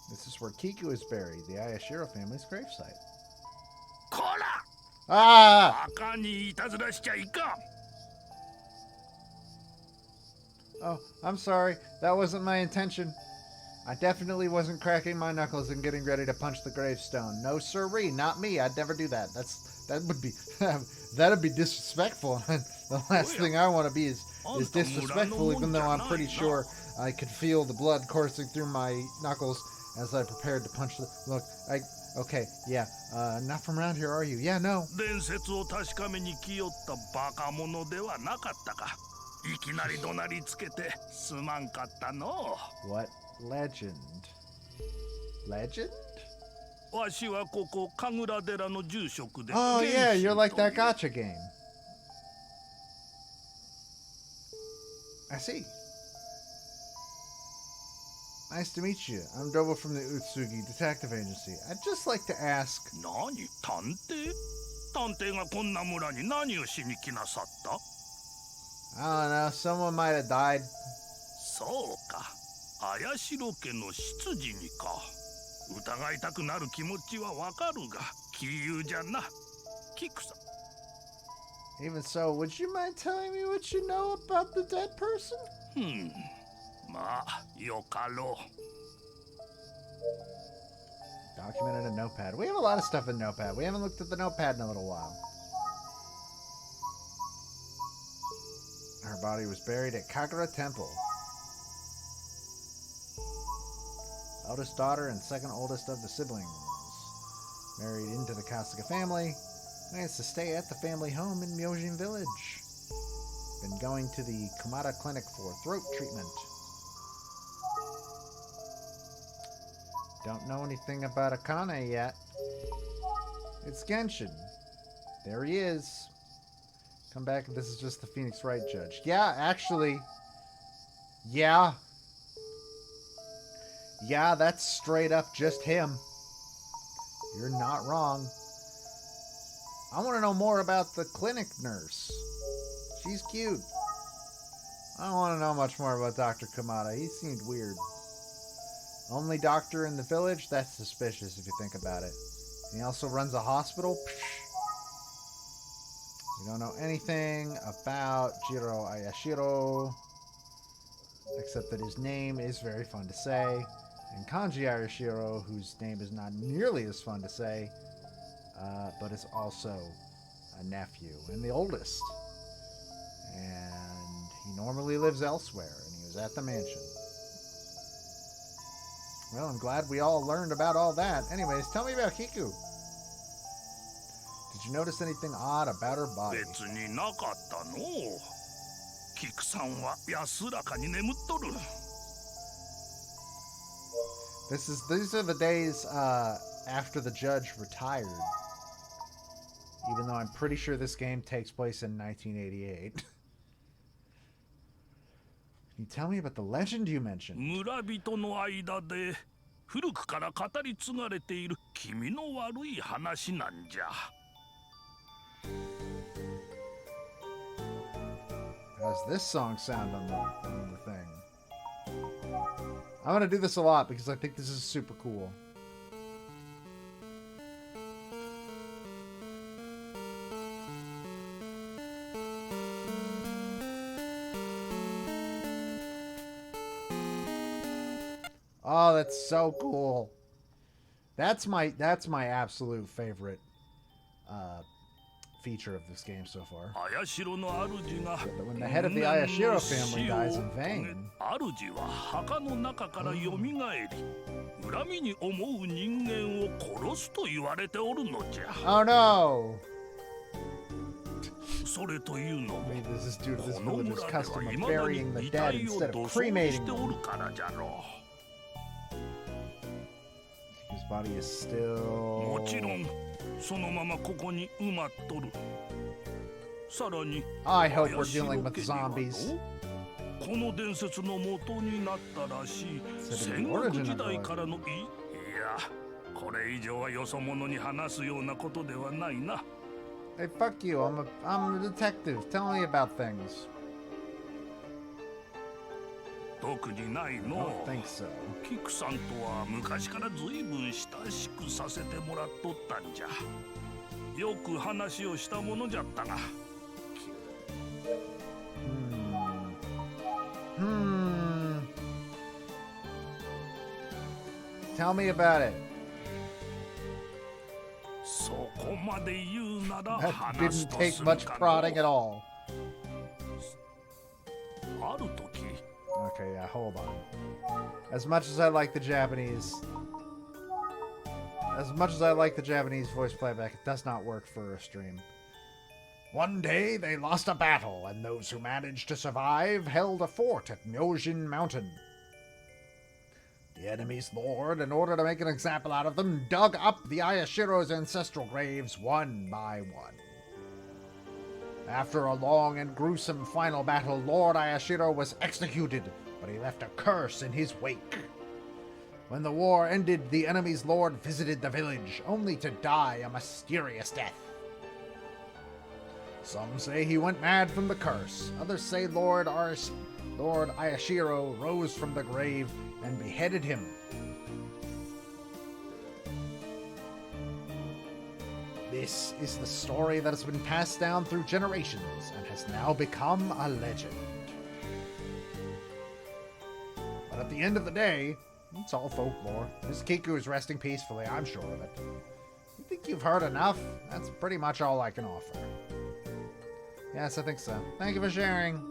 This is where Kiku is buried, the Ayashiro family's gravesite. こら！ Ah! バカにいたずらしちゃいかん。 Oh, I'm sorry. That wasn't my intention. I definitely wasn't cracking my knuckles and getting ready to punch the gravestone. No siree, not me. I'd never do that. That'd be disrespectful. The last thing I want to be is disrespectful, even though I'm pretty sure I could feel the blood coursing through my knuckles as I prepared to punch the... Look, okay, yeah. Not from around here, are you? Yeah, no. 伝説を確かめに来よったバカ者ではなかったか。いきなり怒鳴りつけてすまんかったの。 What legend? Legend? わしはここ神楽寺の住職で。 Oh yeah, you're like that gacha game. I see. Nice to meet you. I'm Dobo from the Utsugi Detective Agency. I'd just like to ask... 何？探偵？探偵がこんな村に何をしに来なさった？ I don't know, someone might have died. そうか。綾代家の執事にか。疑いたくなる気持ちはわかるが、杞憂じゃな。菊さん。 Even so, would you mind telling me what you know about the dead person? まあ、よかろう。 Documented in Notepad. We have a lot of stuff in Notepad. We haven't looked at the Notepad in a little while. Her body was buried at Kagura Temple. Eldest daughter and second oldest of the siblings. Married into the Kasuga family. Plans to stay at the family home in Myojin Village. Been going to the Kumada Clinic for throat treatment. Don't know anything about Akane yet. It's Genshin. There he is. Come back, this is just the Phoenix Wright judge. Yeah, actually. Yeah. Yeah, that's straight up just him. You're not wrong. I want to know more about the clinic nurse. She's cute. I don't want to know much more about Dr. Kamada. He seemed weird. Only doctor in the village? That's suspicious if you think about it. And he also runs a hospital? Psh. We don't know anything about Jiro Ayashiro, except that his name is very fun to say. And Kanji Ayashiro, whose name is not nearly as fun to say, but is also a nephew and the oldest. And he normally lives elsewhere, and he was at the mansion. Well, I'm glad we all learned about all that. Anyways, tell me about Kiku. Did you notice anything odd about her body? 別になかったの。キクさんは安らかに眠っとる。These are the days after the judge retired. Even though I'm pretty sure this game takes place in 1988. Can you tell me about the legend you mentioned? 村人の間で古くから語り継がれている気味の悪い話なんじゃ。How's this song sound on the thing? I'm gonna do this a lot because I think this is super cool. Oh, that's so cool. That's my absolute favorite feature of this game so far. But when the head of the Ayashiro family dies in vain. Oh no! Maybe this is due to this village's custom of burying the dead instead of cremating them. His body is still... I hope we're dealing with zombies. Instead of the origin of the Hey, fuck you. I'm a detective. Tell me about things. I don't think so. キクさんとは昔からずいぶん親しくさせてもらっとったんじゃ。よく話をしたものじゃったが。Tell me about it. そこまで言うなら That 話す didn't と take する much か prodding の。 at all. ある時。 Okay, yeah, hold on. As much as I like the Japanese voice playback, it does not work for a stream. One day they lost a battle, and those who managed to survive held a fort at Myojin Mountain. The enemy's lord, in order to make an example out of them, dug up the Ayashiro's ancestral graves one by one. After a long and gruesome final battle, Lord Ayashiro was executed, but he left a curse in his wake. When the war ended, the enemy's lord visited the village, only to die a mysterious death. Some say he went mad from the curse. Others say Lord Ayashiro rose from the grave and beheaded him. This is the story that has been passed down through generations and has now become a legend. But at the end of the day, it's all folklore. Miss Kiku is resting peacefully, I'm sure of it. You think you've heard enough? That's pretty much all I can offer. Yes, I think so. Thank you for sharing.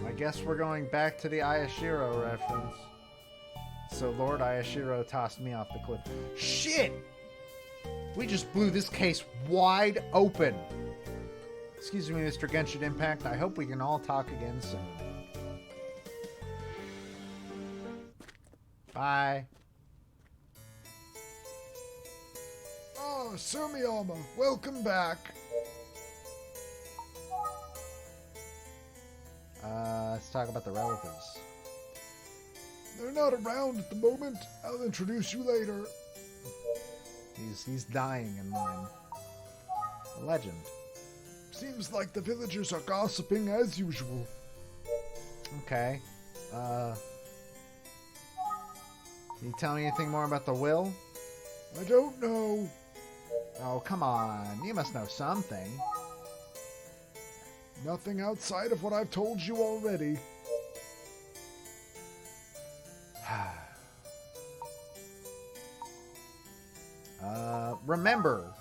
I guess we're going back to the Ayashiro reference. So Lord Ayashiro tossed me off the cliff. Shit! We just blew this case wide open. Excuse me, Mr. Genshin Impact. I hope we can all talk again soon. Bye. Oh, Sir Miyama, welcome back. Let's talk about the relatives. They're not around at the moment. I'll introduce you later. He's dying in mine. A legend. Seems like the villagers are gossiping as usual. Okay. Can you tell me anything more about the will? I don't know. Oh, come on. You must know something. Nothing outside of what I've told you already. Remember.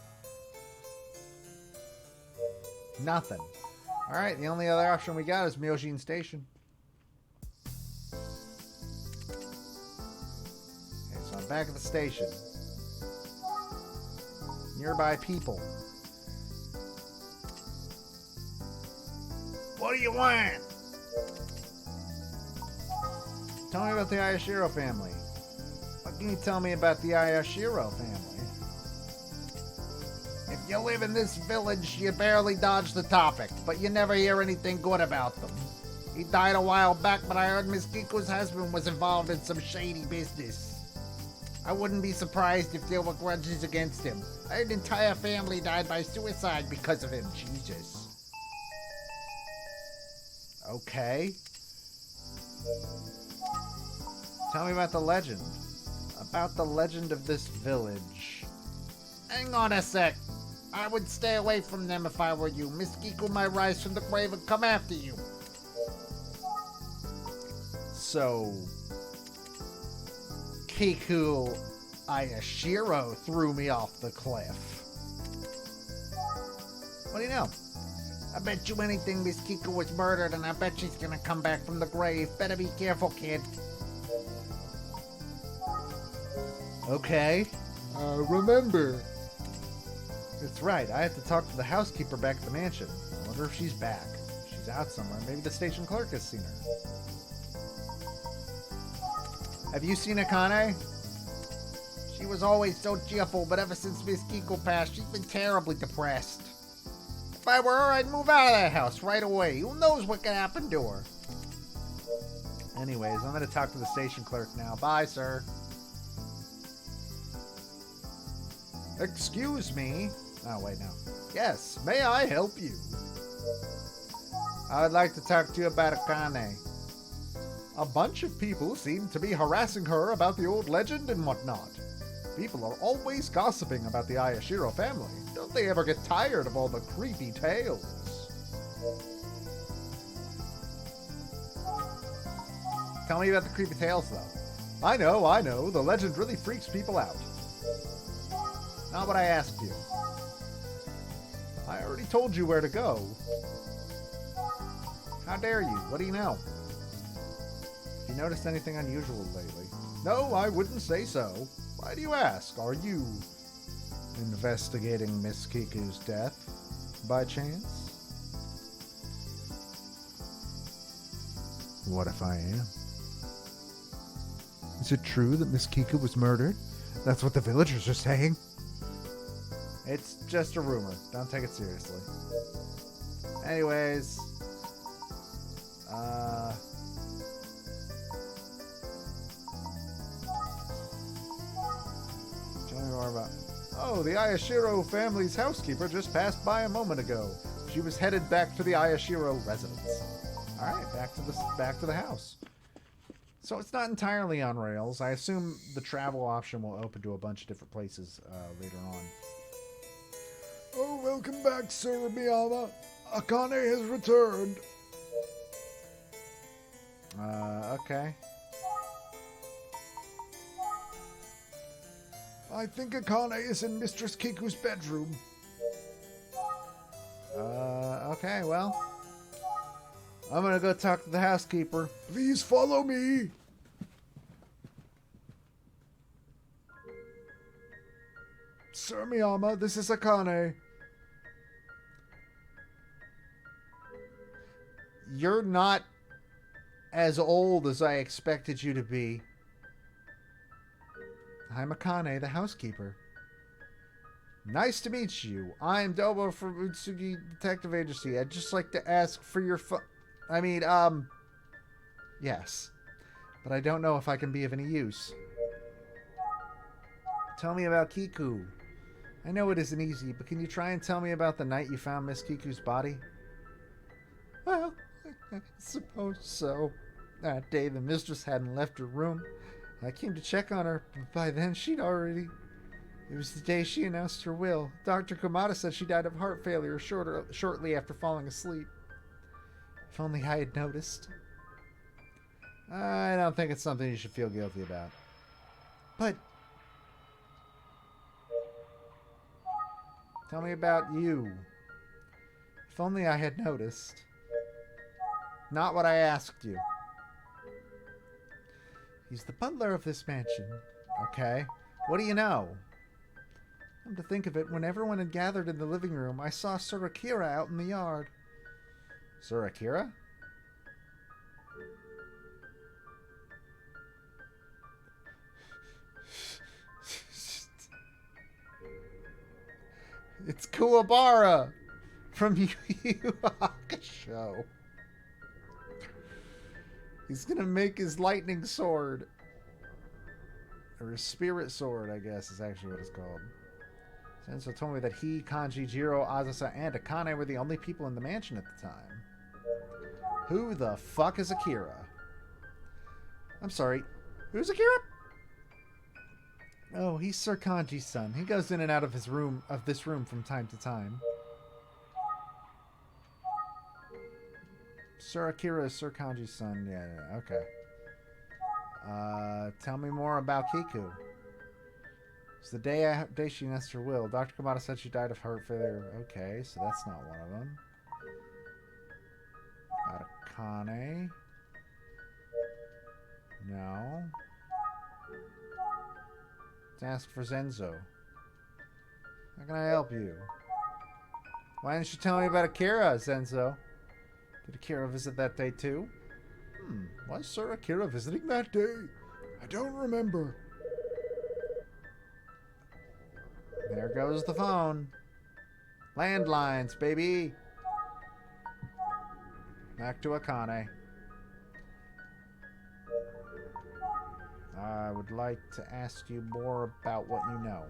Nothing. Alright, the only other option we got is Myojin Station. Okay, so I'm back at the station. Nearby people. What do you want? Tell me about the Ayashiro family. What can you tell me about the Ayashiro family? If you live in this village, you barely dodge the topic, but you never hear anything good about them. He died a while back, but I heard Miss Kiku's husband was involved in some shady business. I wouldn't be surprised if there were grudges against him. I heard an entire family died by suicide because of him. Jesus. Okay. Tell me about the legend. About the legend of this village. Hang on a sec. I would stay away from them if I were you. Miss Kiku might rise from the grave and come after you. So, Kiku Ayashiro threw me off the cliff. What do you know? I bet you anything Miss Kiku was murdered, and I bet she's gonna come back from the grave. Better be careful, kid. Okay. Remember. That's right. I have to talk to the housekeeper back at the mansion. I wonder if she's back. She's out somewhere. Maybe the station clerk has seen her. Have you seen Akane? She was always so cheerful, but ever since Miss Kiko passed, she's been terribly depressed. If I were her, I'd move out of that house right away. Who knows what could happen to her? Anyways, I'm going to talk to the station clerk now. Bye, sir. Excuse me. Oh, wait, no. Yes, may I help you? I would like to talk to you about Akane. A bunch of people seem to be harassing her about the old legend and whatnot. People are always gossiping about the Ayashiro family. Don't they ever get tired of all the creepy tales? Tell me about the creepy tales, though. I know. The legend really freaks people out. Not what I asked you. I already told you where to go. How dare you? What do you know? Have you noticed anything unusual lately? No, I wouldn't say so. Why do you ask? Are you investigating Miss Kiku's death, by chance? What if I am? Is it true that Miss Kiku was murdered? That's what the villagers are saying. It's just a rumor. Don't take it seriously. Anyways. Tell me more about... Oh, the Ayashiro family's housekeeper just passed by a moment ago. She was headed back to the Ayashiro residence. Alright, back to the house. So it's not entirely on rails. I assume the travel option will open to a bunch of different places later on. Oh, welcome back, Sir Miyama. Akane has returned. Okay. I think Akane is in Mistress Kiku's bedroom. Okay, well. I'm gonna go talk to the housekeeper. Please follow me. Sir Miyama, this is Akane. You're not as old as I expected you to be. I'm Akane, the housekeeper. Nice to meet you. I'm Dobo from Utsugi Detective Agency. I'd just like to ask for your yes. But I don't know if I can be of any use. Tell me about Kiku. I know it isn't easy, but can you try and tell me about the night you found Miss Kiku's body? Well, I suppose so. That day, the mistress hadn't left her room. I came to check on her, but by then she'd already... It was the day she announced her will. Dr. Komata said she died of heart failure shortly after falling asleep. If only I had noticed. I don't think it's something you should feel guilty about. But... Tell me about you. If only I had noticed. Not what I asked you. He's the butler of this mansion. Okay. What do you know? Come to think of it, when everyone had gathered in the living room, I saw Sir Akira out in the yard. Sir Akira? It's Kuwabara from Yu Yu Hakusho. He's gonna make his lightning sword. Or his spirit sword, I guess, is actually what it's called. Senso told me that he, Kanji, Jiro, Azasa, and Akane were the only people in the mansion at the time. Who the fuck is Akira? I'm sorry, who's Akira? Oh, he's Sir Kanji's son. He goes in and out of this room from time to time. Sir Akira is Sir Kanji's son. Yeah, okay. Tell me more about Kiku. It's the day she announced her will. Dr. Kamada said she died of heart failure. Okay, so that's not one of them. About Akane. No. Let's ask for Zenzo. How can I help you? Why didn't you tell me about Akira, Zenzo? Did Akira visit that day too? Why is Sir Akira visiting that day? I don't remember. There goes the phone. Landlines, baby. Back to Akane. I would like to ask you more about what you know.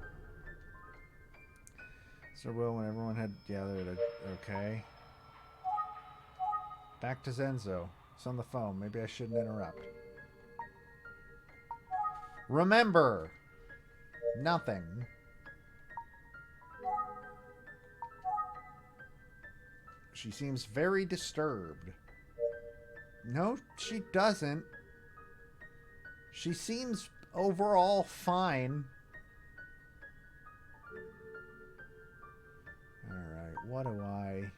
Sir Will, when everyone had gathered, okay. Back to Zenzo. He's on the phone. Maybe I shouldn't interrupt. Remember, nothing. She seems very disturbed. No, she doesn't. She seems overall fine. Alright, what do I...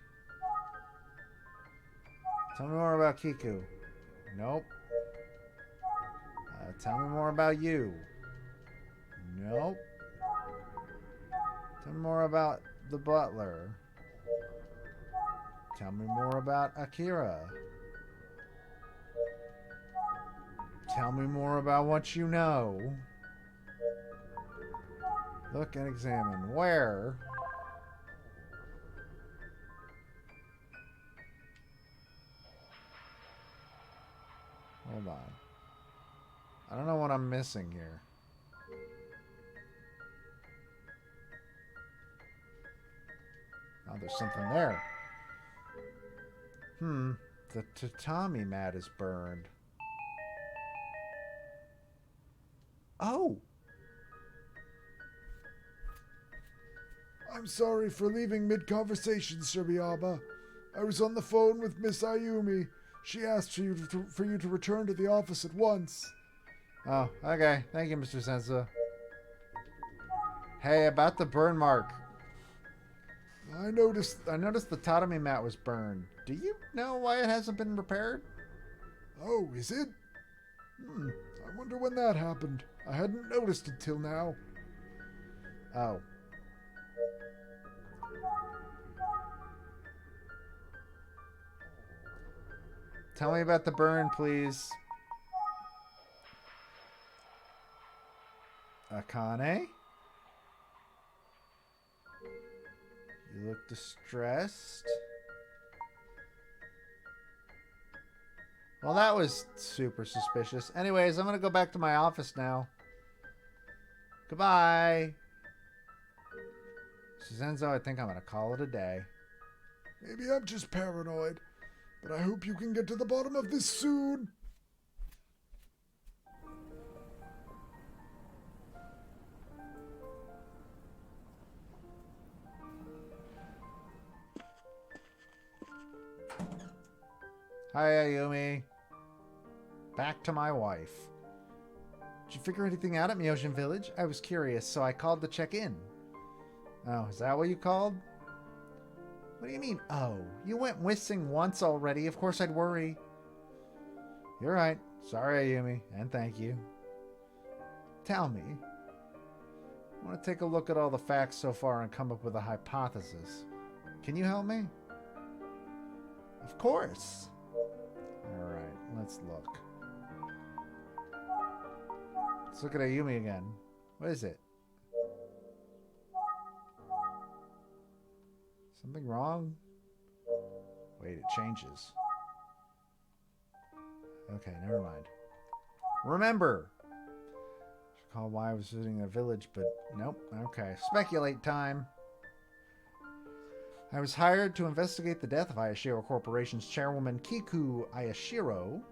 Tell me more about Kiku. Nope. Tell me more about you. Nope. Tell me more about the butler. Tell me more about Akira. Tell me more about what you know. Look and examine. Where? Hold on. I don't know what I'm missing here. Oh, there's something there. The tatami mat is burned. Oh! I'm sorry for leaving mid-conversation, Sir Miyaba. I was on the phone with Miss Ayumi. She asked for you to return to the office at once. Oh, okay. Thank you, Mr. Sensa. Hey, about the burn mark. I noticed the tatami mat was burned. Do you know why it hasn't been repaired? Oh, is it? I wonder when that happened. I hadn't noticed it till now. Oh. Tell me about the burn, please. Akane? You look distressed. Well, that was super suspicious. Anyways, I'm going to go back to my office now. Goodbye. Suzenzo, I think I'm going to call it a day. Maybe I'm just paranoid, but I hope you can get to the bottom of this soon. Hi, Ayumi. Back to my wife. Did you figure anything out at Myojin Village? I was curious, so I called to check in. Oh, is that what you called? What do you mean, oh? You went missing once already. Of course I'd worry. You're right. Sorry, Ayumi, and thank you. Tell me. I want to take a look at all the facts so far and come up with a hypothesis. Can you help me? Of course. Alright, let's look. Let's look at Ayumi again. What is it? Something wrong? Wait, it changes. Okay, never mind. Remember! Recall why I was visiting a village, but nope. Okay, speculate time. I was hired to investigate the death of Ayashiro Corporation's chairwoman Kiku Ayashiro.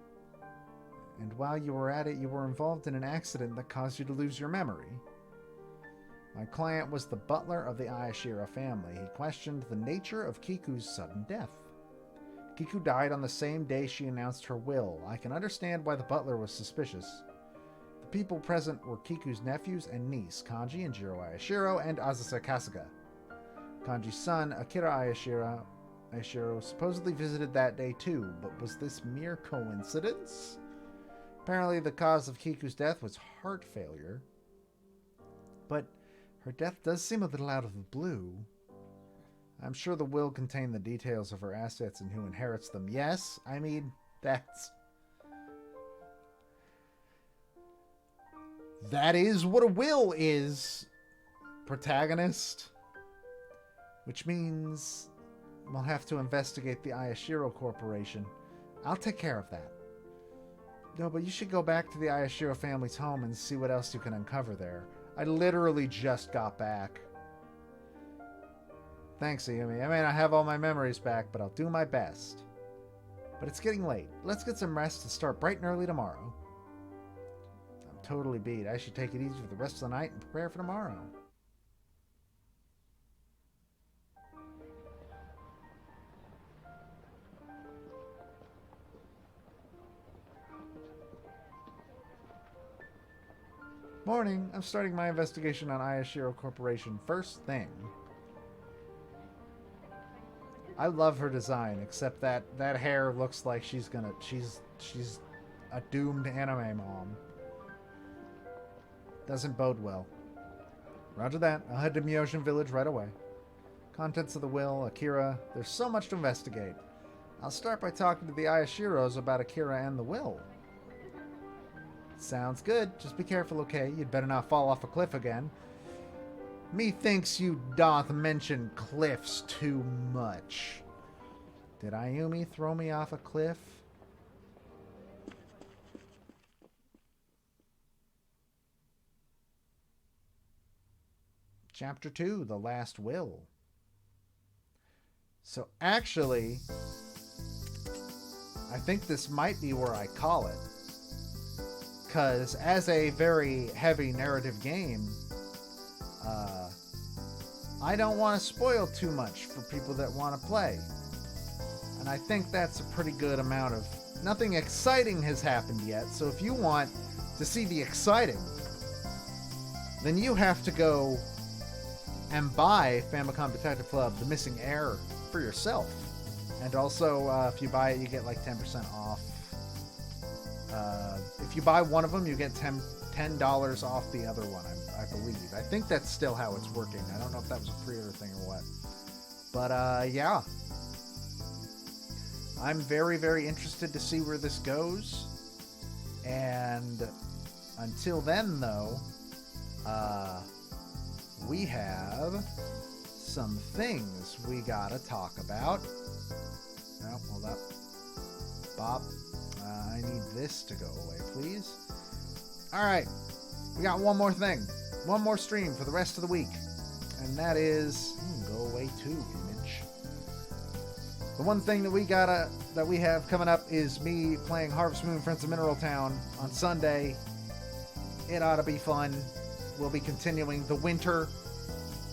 And while you were at it, you were involved in an accident that caused you to lose your memory. My client was the butler of the Ayashiro family. He questioned the nature of Kiku's sudden death. Kiku died on the same day she announced her will. I can understand why the butler was suspicious. The people present were Kiku's nephews and niece, Kanji and Jiro Ayashiro, and Azasa Kasuga. Kanji's son, Akira Ayashiro, supposedly visited that day too, but was this mere coincidence? Apparently the cause of Kiku's death was heart failure. But her death does seem a little out of the blue. I'm sure the will contained the details of her assets and who inherits them. Yes, I mean, that is what a will is, protagonist. Which means we'll have to investigate the Ayashiro Corporation. I'll take care of that. No, but you should go back to the Ayashiro family's home and see what else you can uncover there. I literally just got back. Thanks, Ayumi. I may not have all my memories back, but I'll do my best. But it's getting late. Let's get some rest and start bright and early tomorrow. I'm totally beat. I should take it easy for the rest of the night and prepare for tomorrow. Morning. I'm starting my investigation on Ayashiro Corporation first thing. I love her design, except that hair looks like she's a doomed anime mom. Doesn't bode well. Roger that. I'll head to Myojin Village right away. Contents of the will, Akira. There's so much to investigate. I'll start by talking to the Ayashiros about Akira and the will. Sounds good. Just be careful, okay? You'd better not fall off a cliff again. Methinks you doth mention cliffs too much. Did Ayumi throw me off a cliff? Chapter 2, The Last Will. So actually, I think this might be where I call it. Because as a very heavy narrative game, I don't want to spoil too much for people that want to play. And I think that's a pretty good amount of... Nothing exciting has happened yet, so if you want to see the exciting, then you have to go and buy Famicom Detective Club, The Missing Heir, for yourself. And also, if you buy it, you get like 10% off. If you buy one of them, you get $10 off the other one, I believe. I think that's still how it's working. I don't know if that was a pre-order thing or what. But, yeah. I'm very, very interested to see where this goes. And until then, though, we have some things we gotta talk about. Oh, hold up. Bob, I need this to go away, please. Alright, we got one more thing. One more stream for the rest of the week. And that is... go away too, image. The one thing that we have coming up is me playing Harvest Moon Friends of Mineral Town on Sunday. It ought to be fun. We'll be continuing the winter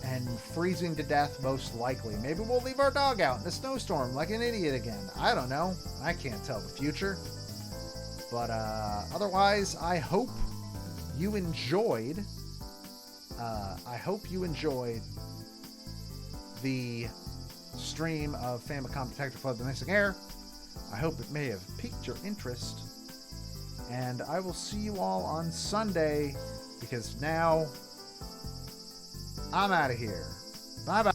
and freezing to death most likely. Maybe we'll leave our dog out in a snowstorm like an idiot again. I don't know. I can't tell the future. But otherwise, I hope you enjoyed. The stream of Famicom Detective Club The Missing Heir. I hope it may have piqued your interest. And I will see you all on Sunday, because now I'm out of here. Bye-bye.